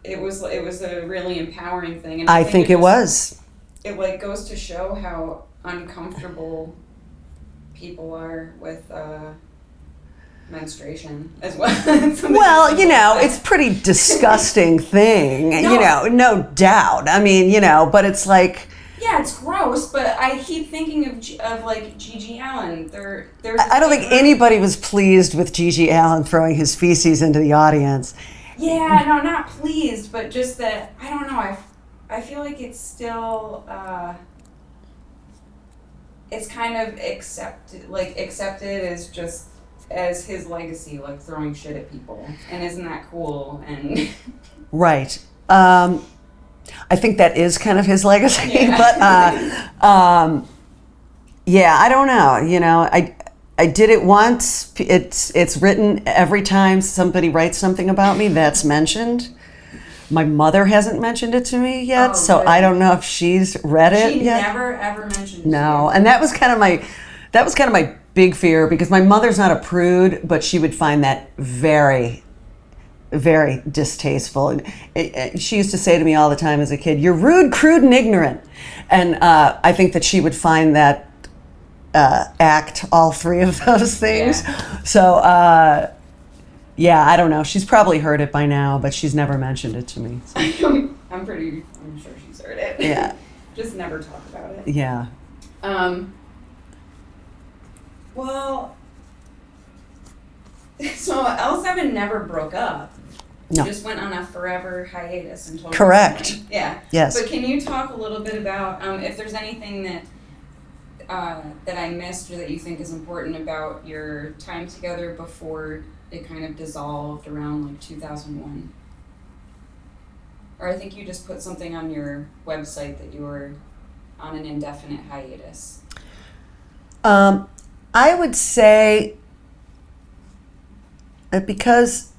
it was a really empowering thing. And I think it was. It like goes to show how uncomfortable people are with menstruation as well. Well, you know, it's a pretty disgusting thing. No. You know, no doubt. I mean, you know, but it's like. Yeah, it's gross, but I keep thinking of like Gigi Allen. I don't think anybody was pleased with Gigi Allen throwing his feces into the audience. Yeah, no, not pleased, but just that, I don't know, I feel like it's still, it's kind of accepted as just, as his legacy, like throwing shit at people. And isn't that cool? And right. I think that is kind of his legacy, Yeah. but yeah, I don't know. You know, I did it once. It's written every time somebody writes something about me, that's mentioned. My mother hasn't mentioned it to me yet, so really? I don't know if she's read it She yet. never ever mentioned it. No, and that was kind of my big fear, because my mother's not a prude, but she would find that very, very distasteful. She used to say to me all the time as a kid, "You're rude, crude, and ignorant." And I think that she would find that act all three of those things. Yeah. So, yeah, I don't know. She's probably heard it by now, but she's never mentioned it to me. So. I'm sure she's heard it. Yeah. Just never talk about it. Yeah. Well, so L7 never broke up. No. You just went on a forever hiatus until Correct. recently. Yeah. Yes. But can you talk a little bit about if there's anything that I missed or that you think is important about your time together before it kind of dissolved around like 2001? Or I think you just put something on your website that you were on an indefinite hiatus. I would say that because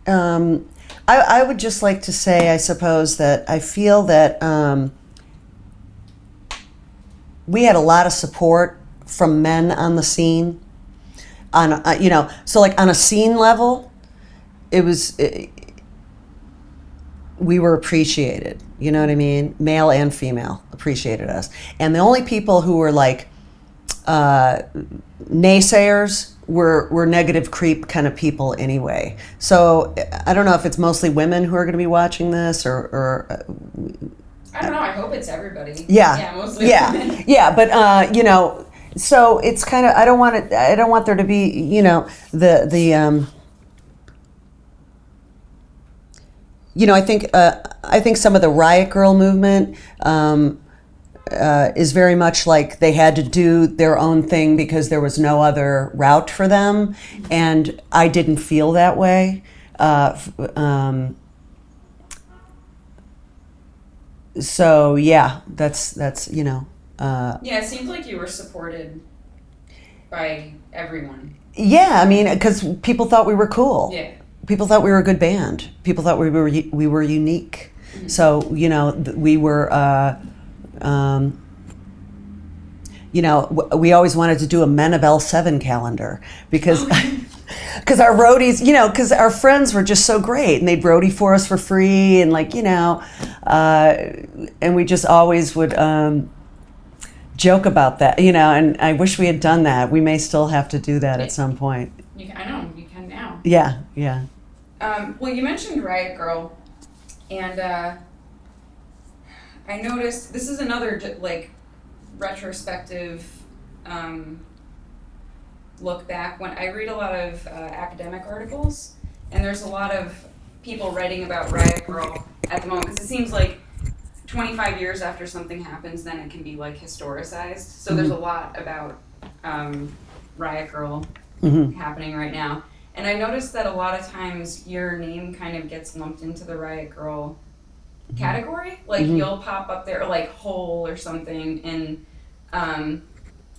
I would just like to say, I suppose, that I feel that we had a lot of support from men on the scene. So like on a scene level, we were appreciated. You know what I mean? Male and female appreciated us. And the only people who were like naysayers were negative creep kind of people anyway. So I don't know if it's mostly women who are going to be watching this or I don't know. I hope it's everybody. Yeah. Yeah, mostly women. Yeah. But you know, so it's kind of, I don't want there to be, you know, the you know, I think some of the Riot Girl movement is very much like they had to do their own thing because there was no other route for them, and I didn't feel that way. So yeah, that's Yeah, it seemed like you were supported by everyone. yeah. I mean, because people thought we were cool. Yeah. People thought we were a good band. People thought we were unique. So we were. We always wanted to do a Men of L7 calendar because because our roadies, because our friends were just so great and they'd roadie for us for free and and we just always would joke about that, and I wish we had done that. We may still have to do that at some point. I know, you can now. Yeah, yeah. Well, you mentioned Riot Girl, and I noticed this is another retrospective look back. When I read a lot of academic articles, and there's a lot of people writing about Riot Girl at the moment, because it seems like 25 years after something happens, then it can be historicized. So there's a lot about Riot Girl happening right now. And I noticed that a lot of times your name kind of gets lumped into the Riot Girl category. You'll pop up there Hole or something, and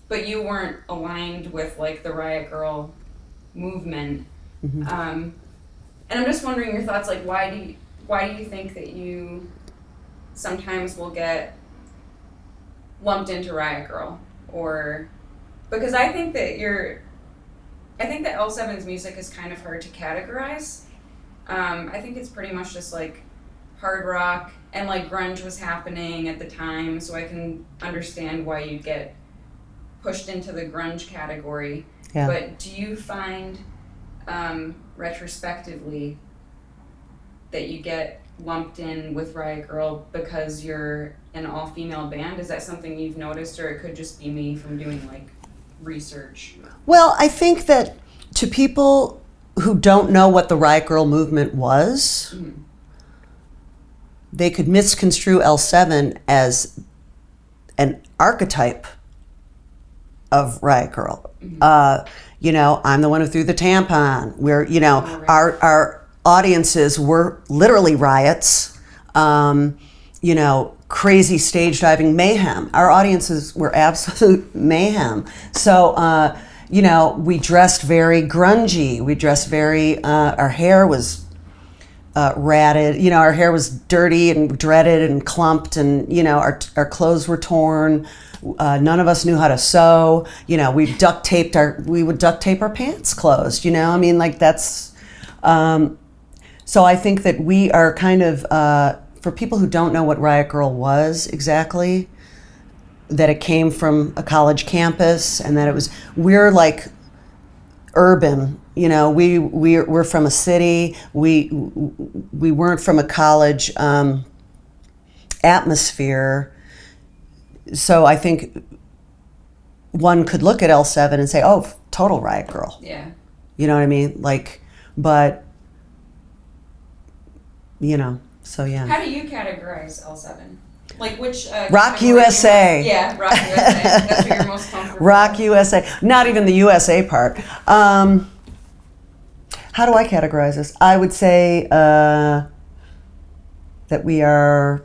but you weren't aligned with the Riot Girl movement. And I'm just wondering your thoughts. Why do you think that you sometimes will get lumped into Riot Girl? Or because I think that L7's music is kind of hard to categorize. I think it's pretty much just hard rock, and grunge was happening at the time, so I can understand why you'd get pushed into the grunge category. Yeah. But do you find retrospectively that you get lumped in with Riot Girl because you're an all-female band? Is that something you've noticed, or it could just be me from doing research? Well, I think that to people who don't know what the Riot Girl movement was, they could misconstrue L7 as an archetype of Riot Girl. I'm the one who threw the tampon. Where our audiences were literally riots. Crazy stage diving mayhem. Our audiences were absolute mayhem. So we dressed very grungy. We dressed very. Our hair was ratted. Our hair was dirty and dreaded and clumped, and our clothes were torn. None of us knew how to sew. We would duct tape our pants closed. That's. So I think that we are kind of for people who don't know what Riot Girl was exactly, that it came from a college campus, and that we're urban. We're from a city. We weren't from a college atmosphere. So I think one could look at L7 and say, "Oh, total Riot Girl." Yeah. You know what I mean? But so yeah. How do you categorize L7? Which Rock USA. Yeah, Rock USA. That's what you're most comfortable Rock with. USA. Not even the USA part. How do I categorize this? I would say that we are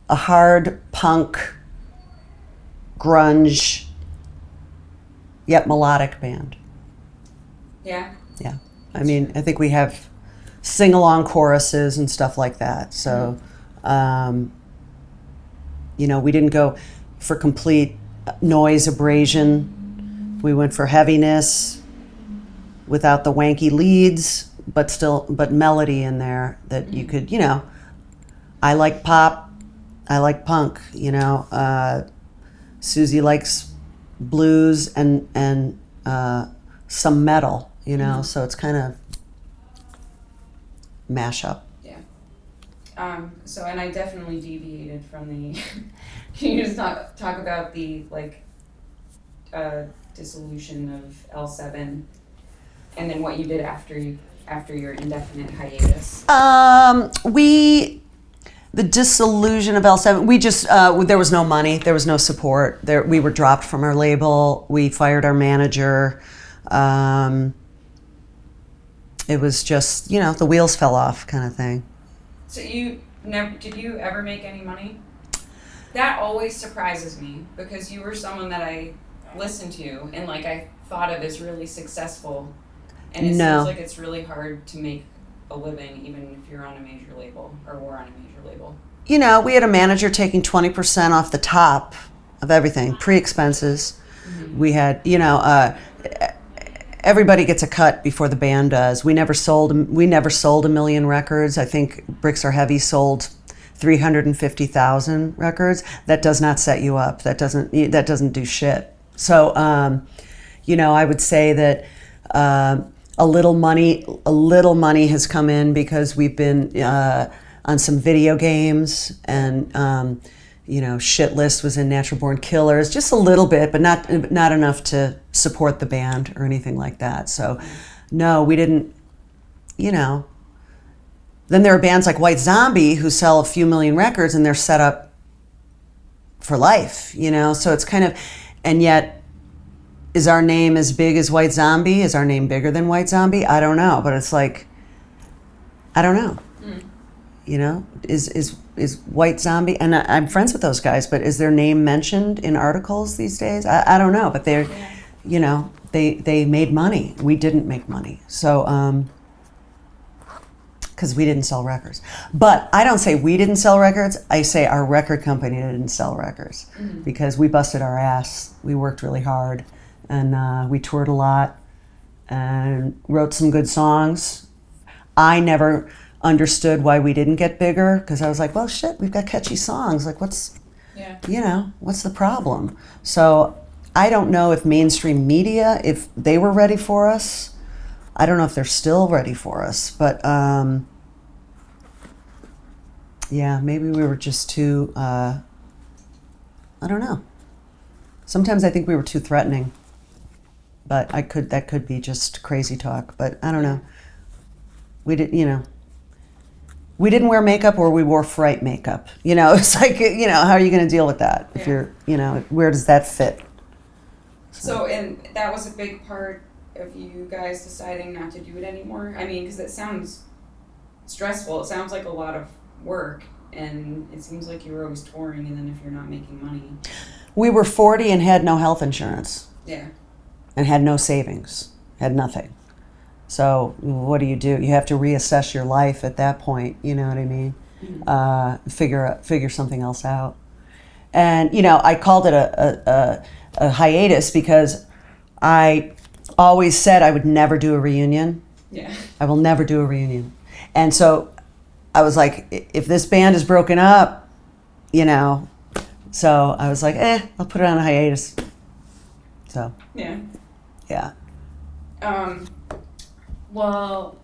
a hard punk, grunge, yet melodic band. Yeah. Yeah. I mean, I think we have sing-along choruses and stuff like that. So, we didn't go for complete noise abrasion. We went for heaviness without the wanky leads, but melody in there that you could, I like pop, I like punk, Susie likes blues and some metal, so it's kind of mashup. Yeah. And I definitely deviated from the. Can you just talk about the dissolution of L7, and then what you did after your indefinite hiatus? The disillusion of L7. We just there was no money. There was no support. We were dropped from our label. We fired our manager. It was just, the wheels fell off kind of thing. So you never, did you ever make any money? That always surprises me because you were someone that I listened to and like I thought of as really successful, and it No. seems like it's really hard to make a living even if you're on a major label or we're on a major label. You know, we had a manager taking 20% off the top of everything, pre-expenses. We had, you know, everybody gets a cut before the band does. We never sold a million records. I think Bricks Are Heavy sold 350,000 records. That does not set you up. That doesn't do shit. So, you know, I would say that a little money has come in because we've been on some video games, and you know, Shit List was in Natural Born Killers, just a little bit, but not enough to support the band or anything like that. So, no, we didn't. You know. Then there are bands like White Zombie who sell a few million records and they're set up for life. You know, so it's kind of, and yet, is our name as big as White Zombie? Is our name bigger than White Zombie? I don't know, but it's like, I don't know. You know, is White Zombie, and I'm friends with those guys, but is their name mentioned in articles these days? I don't know, but they're, you know, they made money. We didn't make money, so because we didn't sell records. But I don't say we didn't sell records. I say our record company didn't sell records because we busted our ass. We worked really hard, and we toured a lot and wrote some good songs. I never understood why we didn't get bigger because I was like, well, shit, we've got catchy songs. Like, you know, what's the problem? So I don't know if mainstream media, if they were ready for us. I don't know if they're still ready for us, but yeah, maybe we were just too, I don't know. Sometimes I think we were too threatening, but that could be just crazy talk, but I don't know. We did, you know. We didn't wear makeup, or we wore fright makeup. You know, it's like, you know, how are you going to deal with that? If you're, you know, where does that fit? So, and that was a big part of you guys deciding not to do it anymore? I mean, because it sounds stressful. It sounds like a lot of work, and it seems like you were always touring, and then if you're not making money. We were 40 and had no health insurance. Yeah. And had no savings, had nothing. So what do? You have to reassess your life at that point. You know what I mean? Mm-hmm. Figure something else out. And you know, I called it a hiatus because I always said I would never do a reunion. Yeah. I will never do a reunion. And so I was like, if this band is broken up, you know, so I was like, I'll put it on a hiatus. So. Yeah. Yeah. Well,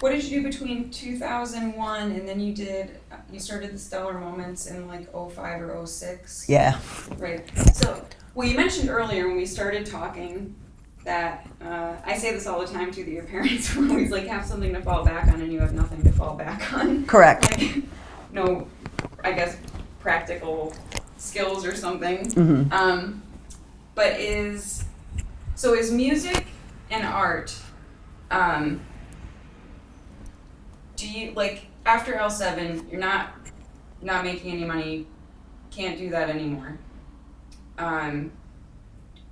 what did you do between 2001 and then you started the Stellar Moments in like 05 or 06? Yeah. Right. So, well, you mentioned earlier when we started talking that, I say this all the time too, that your parents were always like, have something to fall back on and you have nothing to fall back on. Correct. Like, no, I guess, practical skills or something. Mm-hmm. But is music and art, do you, like, after L7, you're not making any money, can't do that anymore.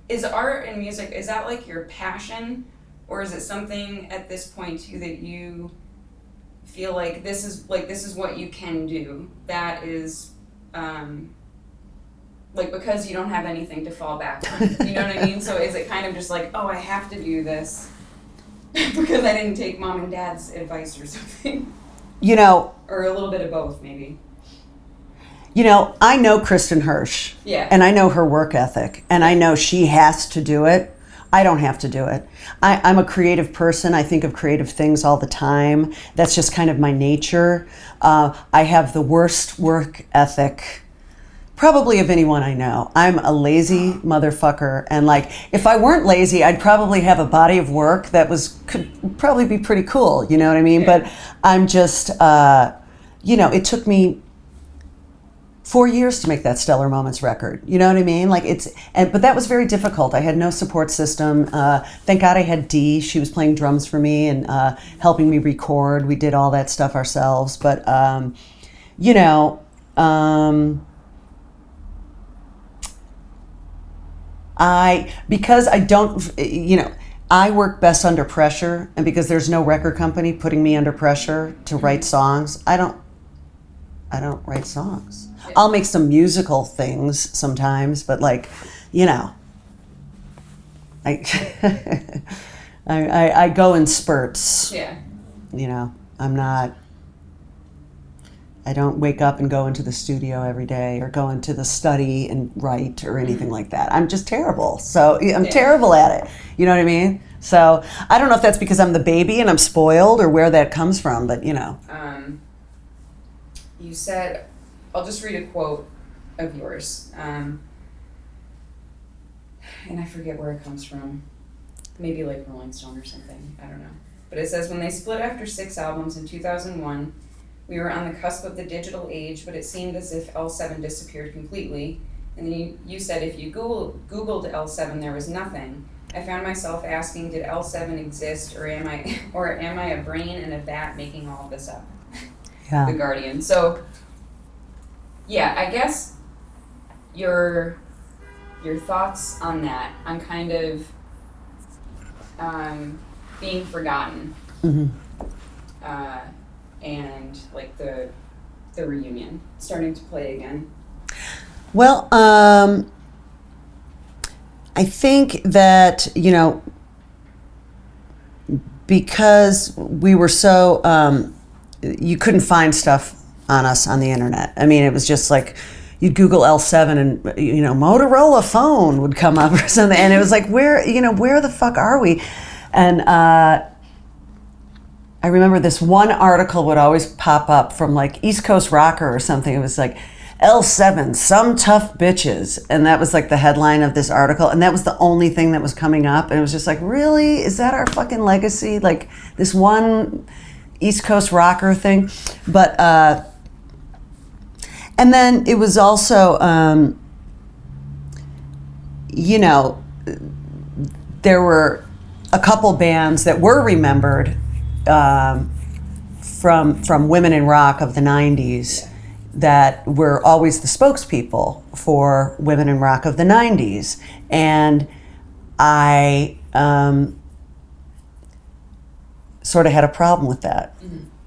Is art and music, is that like your passion, or is it something at this point too that you feel like this is what you can do, that is, like, because you don't have anything to fall back on, you know what I mean? So is it kind of just like, oh, I have to do this because I didn't take mom and dad's advice or something? You know. Or a little bit of both, maybe. You know, I know Kristen Hirsch. Yeah. And I know her work ethic. And I know she has to do it. I don't have to do it. I'm a creative person. I think of creative things all the time. That's just kind of my nature. I have the worst work ethic probably of anyone I know. I'm a lazy motherfucker, and like, if I weren't lazy, I'd probably have a body of work that could probably be pretty cool, you know what I mean? Yeah. But I'm just, you know, it took me 4 years to make that Stellar Moments record, you know what I mean? Like, but that was very difficult. I had no support system. Thank God I had Dee. She was playing drums for me and helping me record. We did all that stuff ourselves, but you know, because I don't, I work best under pressure, and because there's no record company putting me under pressure to write songs, I don't write songs. I'll make some musical things sometimes, but like, I I go in spurts. Yeah. I'm not. I don't wake up and go into the studio every day or go into the study and write or anything like that. I'm just terrible. So I'm terrible at it. You know what I mean? So I don't know if that's because I'm the baby and I'm spoiled or where that comes from, but You said, I'll just read a quote of yours. And I forget where it comes from. Maybe like Rolling Stone or something. I don't know. But it says, when they split after 6 albums in 2001, we were on the cusp of the digital age, but it seemed as if L7 disappeared completely. And then you said if you Googled L7, there was nothing. I found myself asking, did L7 exist, or am I a brain in a vat making all of this up? Yeah. The Guardian. So, yeah, I guess your thoughts on that, on kind of being forgotten. Mm-hmm. And like the reunion starting to play again. Well, I think that, because we were so, you couldn't find stuff on us on the internet. I mean, it was just like, you'd Google L7 and, Motorola phone would come up or something. And it was like, where the fuck are we? And I remember this one article would always pop up from like East Coast Rocker or something. It was like, L7, some tough bitches. And that was like the headline of this article. And that was the only thing that was coming up. And it was just like, really? Is that our fucking legacy? Like this one East Coast Rocker thing? But, and then it was also, there were a couple bands that were remembered from women in rock of the 90s that were always the spokespeople for women in rock of the 90s. And I sort of had a problem with that,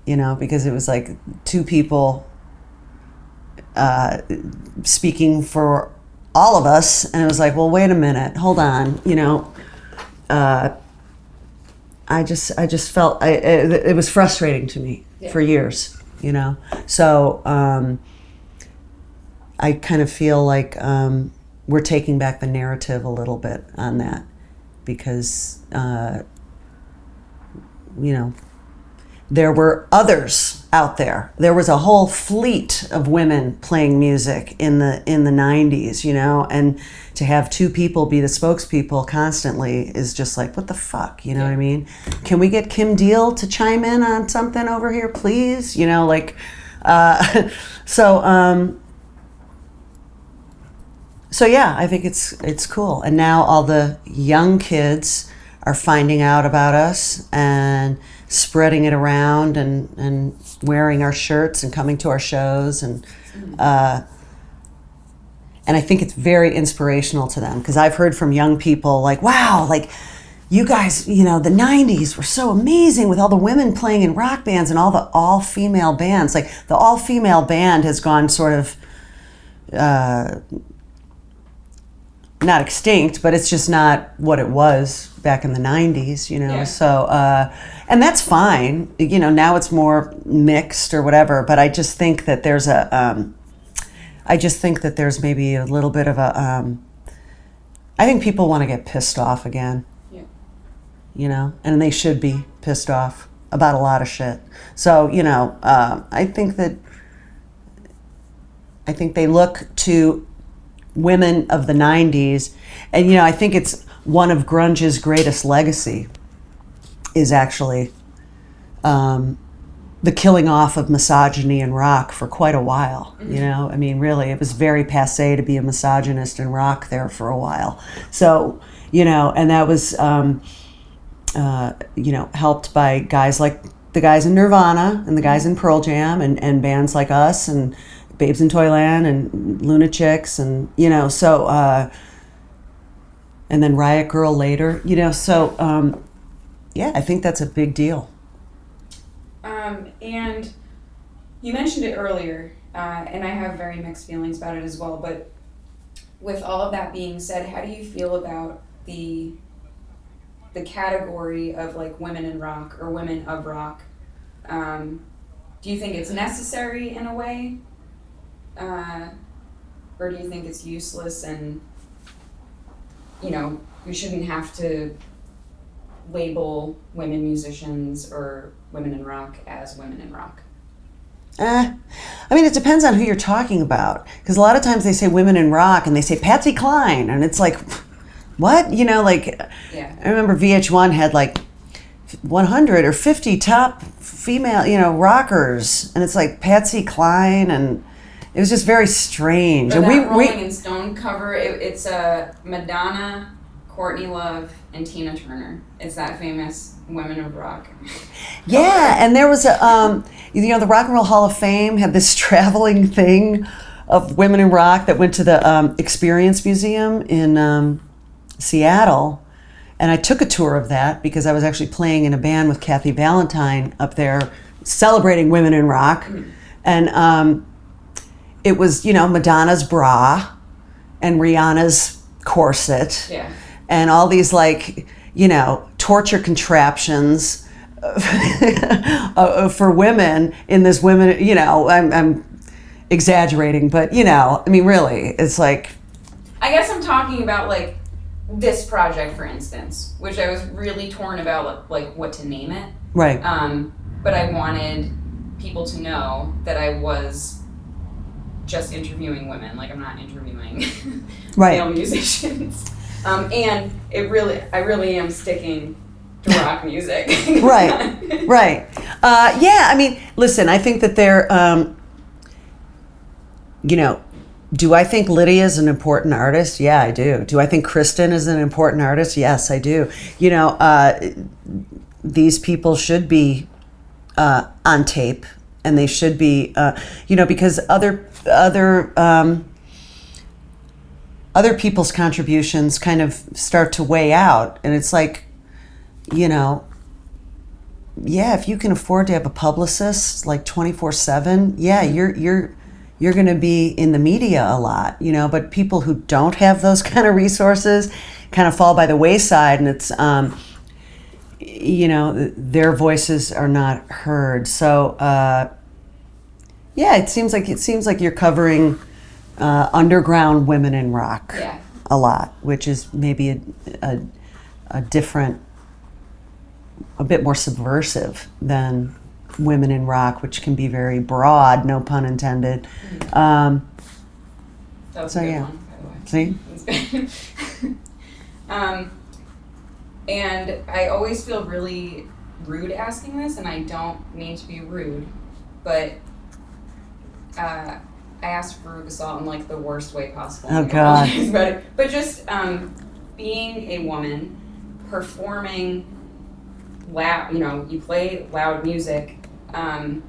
because it was like two people speaking for all of us. And it was like, well, wait a minute, hold on, I just felt it was frustrating to me for years, So I kind of feel like we're taking back the narrative a little bit on that because, there were others out there. There was a whole fleet of women playing music in the 90s, and to have two people be the spokespeople constantly is just like, what the fuck, what I mean? Can we get Kim Deal to chime in on something over here, please? So yeah, I think it's cool. And now all the young kids are finding out about us and spreading it around and wearing our shirts and coming to our shows and I think it's very inspirational to them because I've heard from young people like, wow, like you guys, the 90s were so amazing with all the women playing in rock bands and all the all-female bands. Like the all-female band has gone sort of not extinct, but it's just not what it was back in the 90s, Yeah. So, and that's fine, now it's more mixed or whatever, but I just think that there's maybe a little bit of a, I think people want to get pissed off again, and they should be pissed off about a lot of shit. So, I think they look to women of the 90s, and I think it's one of grunge's greatest legacy is actually the killing off of misogyny in rock for quite a while. I mean, really, it was very passé to be a misogynist in rock there for a while. So, and that was helped by guys like the guys in Nirvana and the guys in Pearl Jam and bands like us and Babes in Toyland and Luna Chicks and, you know, so, and then Riot Girl later, you know, so, yeah, I think that's a big deal. And you mentioned it earlier, and I have very mixed feelings about it as well, but with all of that being said, how do you feel about the category of like women in rock or women of rock? Do you think it's necessary in a way? Or do you think it's useless and, you know, we shouldn't have to label women musicians or women in rock as women in rock? I mean, it depends on who you're talking about. Because a lot of times they say women in rock and they say Patsy Cline. And it's like, what? You know, like, Yeah. I remember VH1 had like 100 or 50 top female, you know, rockers. And it's like Patsy Cline. And it was just very strange. Or And that Rolling Stone cover, it's Madonna, Courtney Love, and Tina Turner. It's that famous Women of Rock. Yeah, and there was a, you know, the Rock and Roll Hall of Fame had this traveling thing of women in rock that went to the Experience Museum in Seattle. And I took a tour of that because I was actually playing in a band with Kathy Valentine up there celebrating women in rock. Mm-hmm. And it was, you know, Madonna's bra and Rihanna's corset. Yeah. And all these, like, you know, torture contraptions for women in this women, you know, I'm exaggerating, but, you know, I mean, really, it's like... I guess I'm talking about, like, this project, for instance, which I was really torn about, like, what to name it. Right. But I wanted people to know that I was just interviewing women, like I'm not interviewing right. male musicians. And I really am sticking to rock music. Right, right. Yeah, I mean, listen, I think that they're, you know, do I think Lydia's an important artist? Yeah, I do. Do I think Kristen is an important artist? Yes, I do. You know, these people should be on tape, and they should be, you know, because other people's contributions kind of start to weigh out, and it's like, you know, yeah, if you can afford to have a publicist like 24/7, yeah, you're going to be in the media a lot, you know. But people who don't have those kind of resources kind of fall by the wayside, and it's, you know, their voices are not heard. So, yeah, it seems like you're covering underground women in rock a lot, which is maybe a different, a bit more subversive than women in rock, which can be very broad, no pun intended. That was so a good yeah, one, by the way. See. And I always feel really rude asking this, and I don't mean to be rude, but I asked for Gasol in like the worst way possible. Oh God! But just being a woman, performing loud, you know, you play loud music, and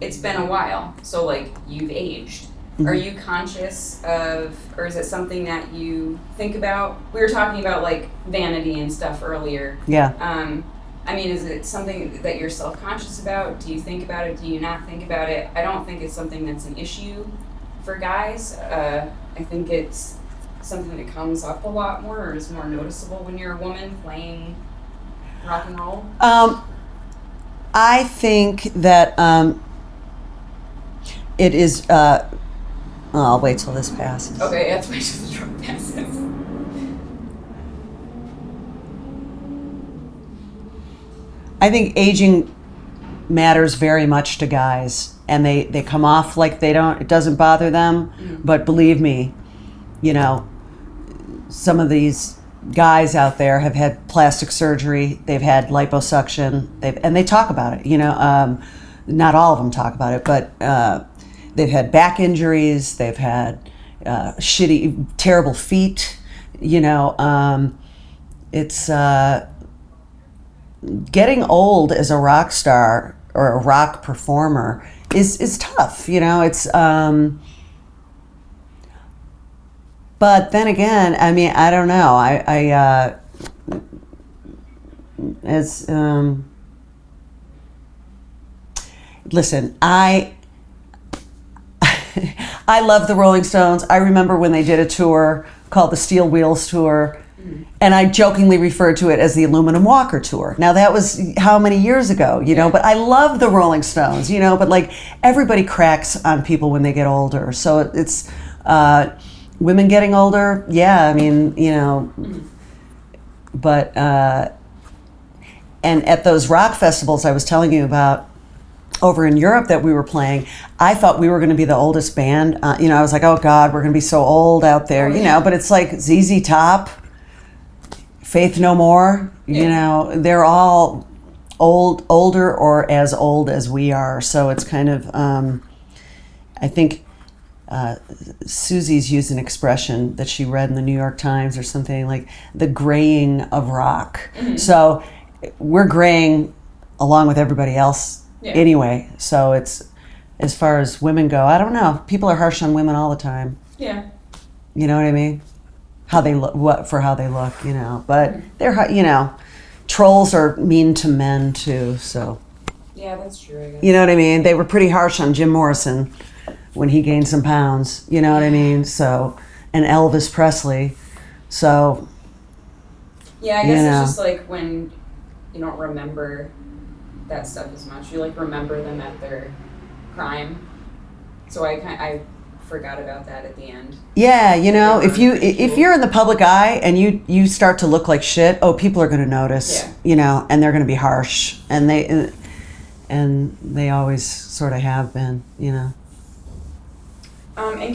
it's been a while. So like you've aged. Mm-hmm. Are you conscious of, or is it something that you think about? We were talking about like vanity and stuff earlier. Yeah. I mean, is it something that you're self-conscious about? Do you think about it? Do you not think about it? I don't think it's something that's an issue for guys. I think it's something that comes up a lot more or is more noticeable when you're a woman playing rock and roll. I think that it is... I'll wait till this passes. Okay, let's wait till the truck passes. I think aging matters very much to guys, and they come off like it doesn't bother them, but believe me, you know, some of these guys out there have had plastic surgery, they've had liposuction, and they talk about it, you know, not all of them talk about it, but they've had back injuries, they've had shitty, terrible feet, you know, it's, getting old as a rock star or a rock performer is tough. It's but then again, I mean, I don't know. It's listen, I love the Rolling Stones. I remember when they did a tour called the Steel Wheels Tour, and I jokingly referred to it as the Aluminum Walker Tour. Now that was how many years ago, but I love the Rolling Stones, but like everybody cracks on people when they get older. So it's women getting older, yeah, I mean, but and at those rock festivals I was telling you about over in Europe that we were playing, I thought we were going to be the oldest band. I was like, oh God, we're going to be so old out there, but it's like ZZ Top, Faith No More, they're all older or as old as we are. So it's kind of, I think Susie's used an expression that she read in the New York Times or something, like the graying of rock. Mm-hmm. So we're graying along with everybody else. Yeah. Anyway, so it's, as far as women go, I don't know. People are harsh on women all the time. Yeah. You know what I mean? How they look, how they look, But they're, trolls are mean to men too. So. Yeah, that's true. I guess. You know what I mean? They were pretty harsh on Jim Morrison when he gained some pounds. You know what I mean? So, and Elvis Presley. So. Yeah, I guess it's just like when you don't remember that stuff as much. You like remember them at their prime. So I forgot about that at the end. Yeah, if you're in the public eye and you start to look like shit, people are going to notice. Yeah. And they're going to be harsh, and they always sort of have been. And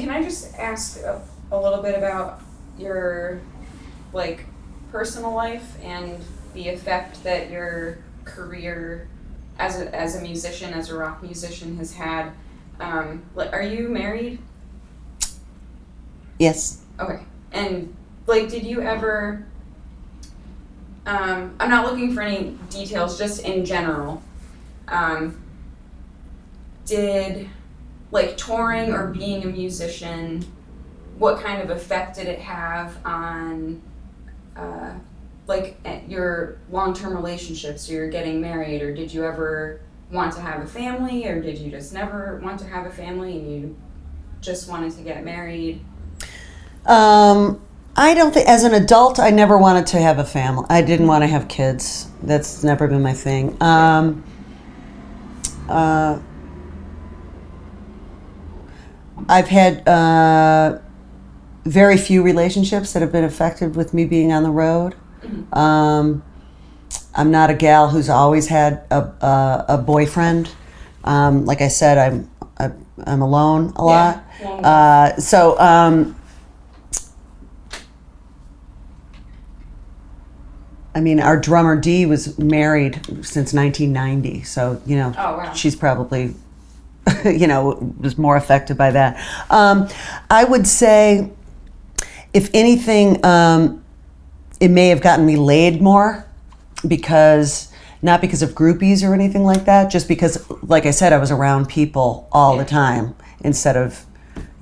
can I just ask a little bit about your like personal life and the effect that your career as a musician, as a rock musician, has had? Are you married? Yes. Okay. And did you ever? I'm not looking for any details, just in general. Did touring or being a musician, what kind of effect did it have on your long-term relationships? So you're getting married, or did you ever want to have a family, or did you just never want to have a family and you just wanted to get married? I don't think, as an adult, I never wanted to have a family. I didn't want to have kids. That's never been my thing. I've had very few relationships that have been affected with me being on the road. Mm-hmm. I'm not a gal who's always had a boyfriend. Like I said, I'm alone a lot. I mean, our drummer Dee was married since 1990, so oh, wow. She's probably was more affected by that. I would say, if anything, it may have gotten me laid more, not because of groupies or anything like that, just because, like I said, I was around people all the time instead of,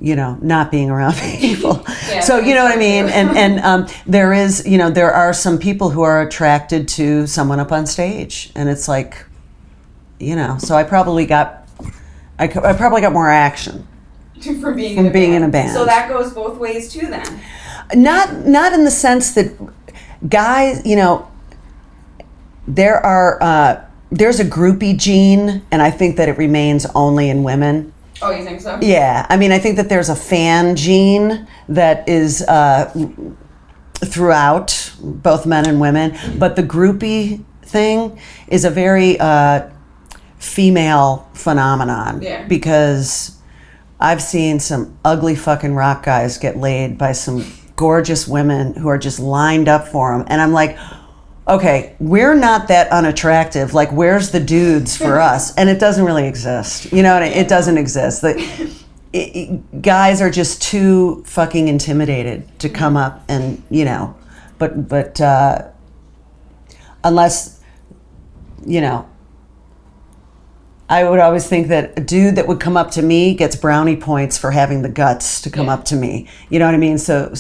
not being around people. Yeah, so, you know what I mean? And there is, there are some people who are attracted to someone up on stage, and it's like, so I probably got more action from being in a band. So that goes both ways too, then. Not in the sense that guys, there's a groupie gene, and I think that it remains only in women. Oh, you think so? Yeah, I mean, I think that there's a fan gene that is throughout both men and women, but the groupie thing is a very female phenomenon. Yeah. Because I've seen some ugly fucking rock guys get laid by some gorgeous women who are just lined up for them, and I'm like, okay, we're not that unattractive. Like, where's the dudes for us? And it doesn't really exist. It doesn't exist. Guys are just too fucking intimidated to come up and, but unless you know, I would always think that a dude that would come up to me gets brownie points for having the guts to come up to me. You know what I mean? So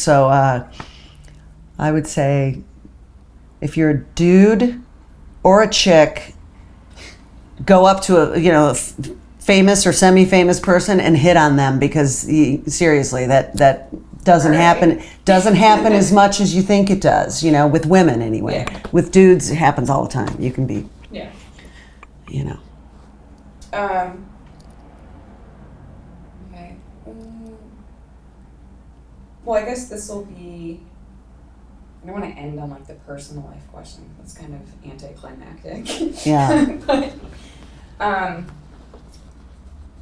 I would say if you're a dude or a chick, go up to a famous or semi-famous person and hit on them, because seriously, that doesn't happen as much as you think it does. You know, with women anyway. Yeah. With dudes, it happens all the time. You can be, you know. Okay. Well, I guess this will be. I don't want to end on like the personal life question. That's kind of anticlimactic. Yeah. But,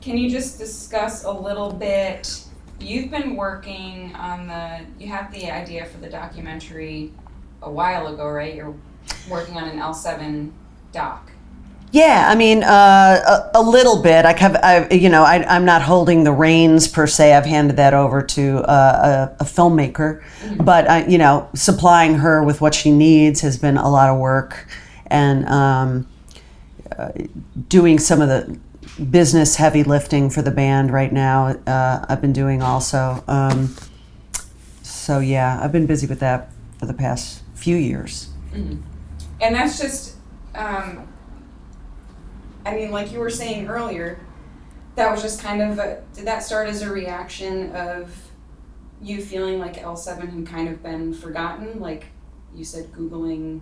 can you just discuss a little bit? You've been working on you had the idea for the documentary a while ago, right? You're working on an L7 doc. Yeah, I mean, a little bit. I'm not holding the reins per se. I've handed that over to a filmmaker, but supplying her with what she needs has been a lot of work, and doing some of the business heavy lifting for the band right now. I've been doing also. So yeah, I've been busy with that for the past few years. Mm-hmm. And that's just. I mean, like you were saying earlier, that was just kind of did that start as a reaction of you feeling like L7 had kind of been forgotten? Like you said, Googling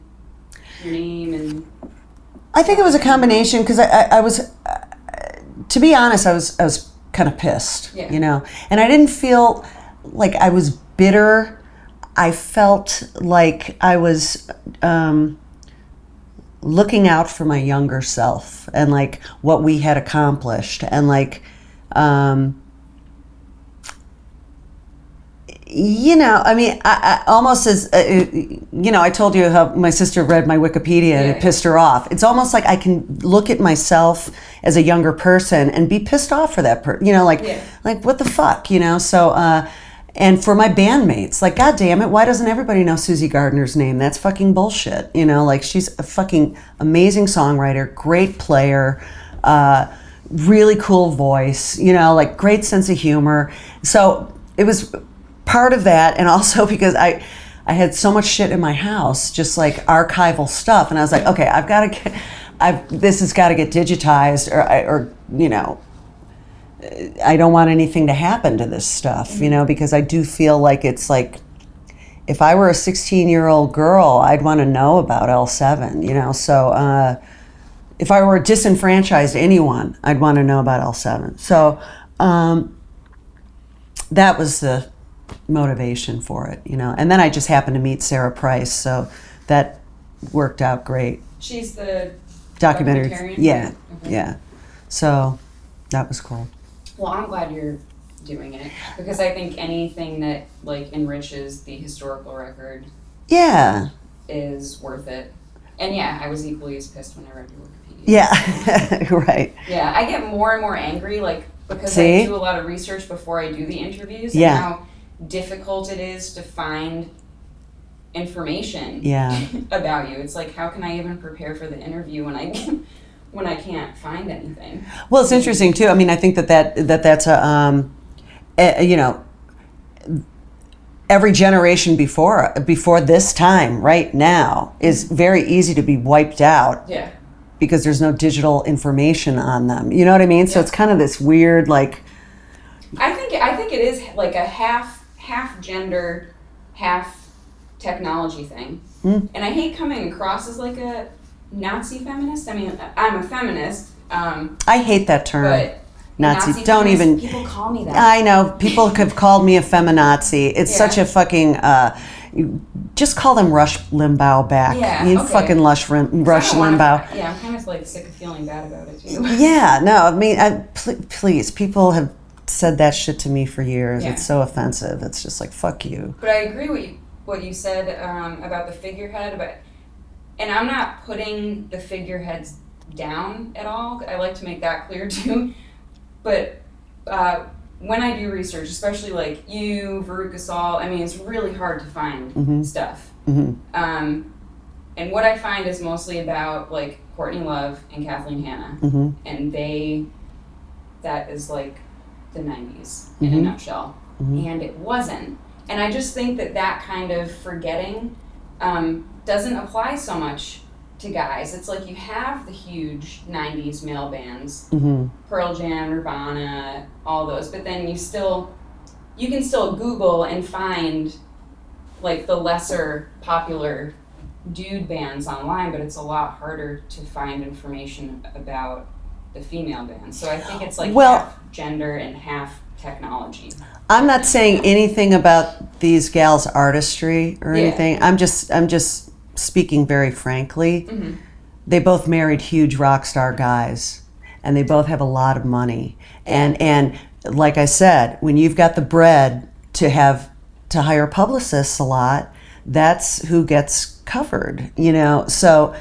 your name and... I think it was a combination, because I was, to be honest, I was kind of pissed, yeah. And I didn't feel like I was bitter. I felt like I was... looking out for my younger self and like what we had accomplished, and like I almost as I told you how my sister read my Wikipedia and it pissed her off. It's almost like I can look at myself as a younger person and be pissed off for that person, like what the fuck, so and for my bandmates, like, God damn it, why doesn't everybody know Susie Gardner's name? That's fucking bullshit. Like, she's a fucking amazing songwriter, great player, really cool voice, like great sense of humor. So it was part of that, and also because I had so much shit in my house, just like archival stuff, and I was like, okay, this has got to get digitized, or I don't want anything to happen to this stuff, because I do feel like it's like, if I were a 16-year-old girl, I'd want to know about L7, so if I were disenfranchised anyone, I'd want to know about L7. So that was the motivation for it, and then I just happened to meet Sarah Price, so that worked out great. She's the documentary. Yeah, okay. Yeah. So that was cool. Well, I'm glad you're doing it, because I think anything that like enriches the historical record is worth it. And yeah, I was equally as pissed when I read your Wikipedia. Yeah, right. Yeah, I get more and more angry, like, because See? I do a lot of research before I do the interviews, and how difficult it is to find information about you. It's like, how can I even prepare for the interview when I can't find anything? Well, it's interesting too. I mean, I think that's every generation before this time, right now, is very easy to be wiped out. Yeah. Because there's no digital information on them. You know what I mean? So it's kind of this weird, like. I think it is like a half gender, half technology thing. And I hate coming across as like a Nazi feminist. I mean, I'm a feminist. I hate that term. But Nazi don't even. People call me that. I know people have called me a feminazi. It's such a fucking. Just call them Rush Limbaugh back. Yeah, you okay. fucking Rush Limbaugh. Yeah, I'm kind of like sick of feeling bad about it too. Yeah, no, I mean, please, people have said that shit to me for years. Yeah. It's so offensive. It's just like, fuck you. But I agree with what you said about the figurehead, and I'm not putting the figureheads down at all. I like to make that clear too. But when I do research, especially like you, Veruca Salt, I mean, it's really hard to find stuff. And what I find is mostly about like Courtney Love and Kathleen Hanna, Mm-hmm. and that is like the 90s in a Mhm. nutshell. Mhm. And it wasn't. And I just think that kind of forgetting doesn't apply so much to guys. It's like you have the huge 90s male bands, Mm-hmm. Pearl Jam, Nirvana, all those, but then you can still Google and find like the lesser popular dude bands online, but it's a lot harder to find information about the female bands. So I think it's like half gender and half technology. I'm not saying anything about these gals' artistry or anything. I'm just speaking very frankly. Mm-hmm. They both married huge rock star guys, and they both have a lot of money. And like I said, when you've got the bread to hire publicists a lot, that's who gets covered, So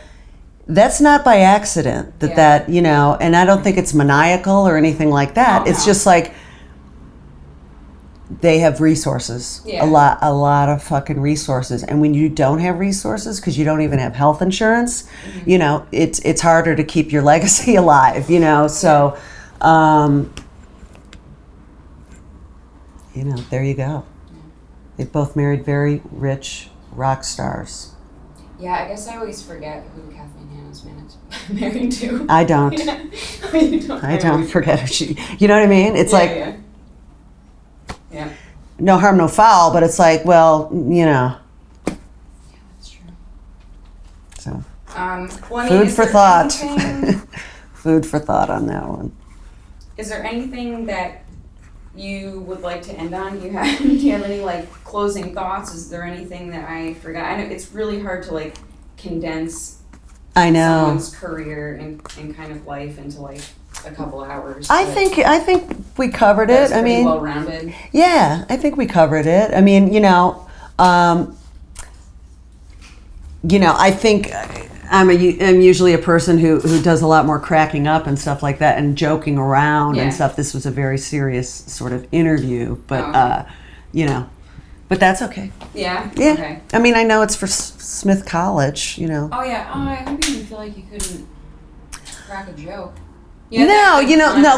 that's not by accident that, and I don't think it's maniacal or anything like that. It's just like they have resources, a lot of fucking resources. And when you don't have resources, because you don't even have health insurance, it's harder to keep your legacy alive, So, there you go. They both married very rich rock stars. Yeah, I guess I always forget who Kathleen Hanna's married to. I don't. You don't. I don't forget who she. You know what I mean? It's Yeah. No harm, no foul, but it's like, well, Yeah, that's true. So. Food for thought. Food for thought on that one. Is there anything that you would like to end on? Do you have any like closing thoughts? Is there anything that I forgot? I know it's really hard to like condense someone's career and kind of life into like a couple hours. I think we covered it. I mean, well-rounded. Yeah, I think we covered it. I mean, I think I'm usually a person who does a lot more cracking up and stuff like that and joking around and stuff. This was a very serious sort of interview, but but that's okay. Yeah. Yeah. Okay. I mean, I know it's for Smith College, Oh yeah. Oh, I hope you didn't feel like you couldn't crack a joke. No,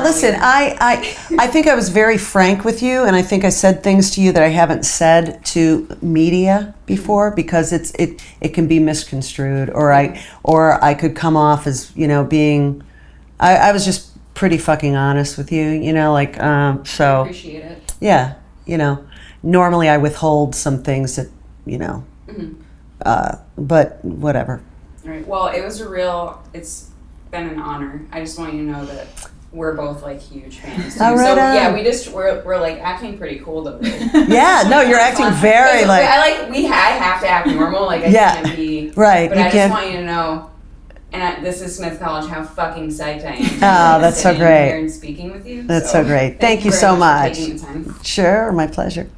listen, I think I was very frank with you, and I think I said things to you that I haven't said to media before, because it can be misconstrued, or I could come off as, being, I was just pretty fucking honest with you, so. I appreciate it. Yeah, normally I withhold some things that, but whatever. All right. Well, it's been an honor. I just want you to know that we're both like huge fans too. All right, so yeah, we're like acting pretty cool though. Yeah, no, you're acting very like. I have to act normal. Like I can't be right. But I just want you to know, and this is Smith College, how fucking psyched I am. Oh, that's so great. Here and speaking with you. That's so great. Thank you so much. For taking the time. Sure, my pleasure.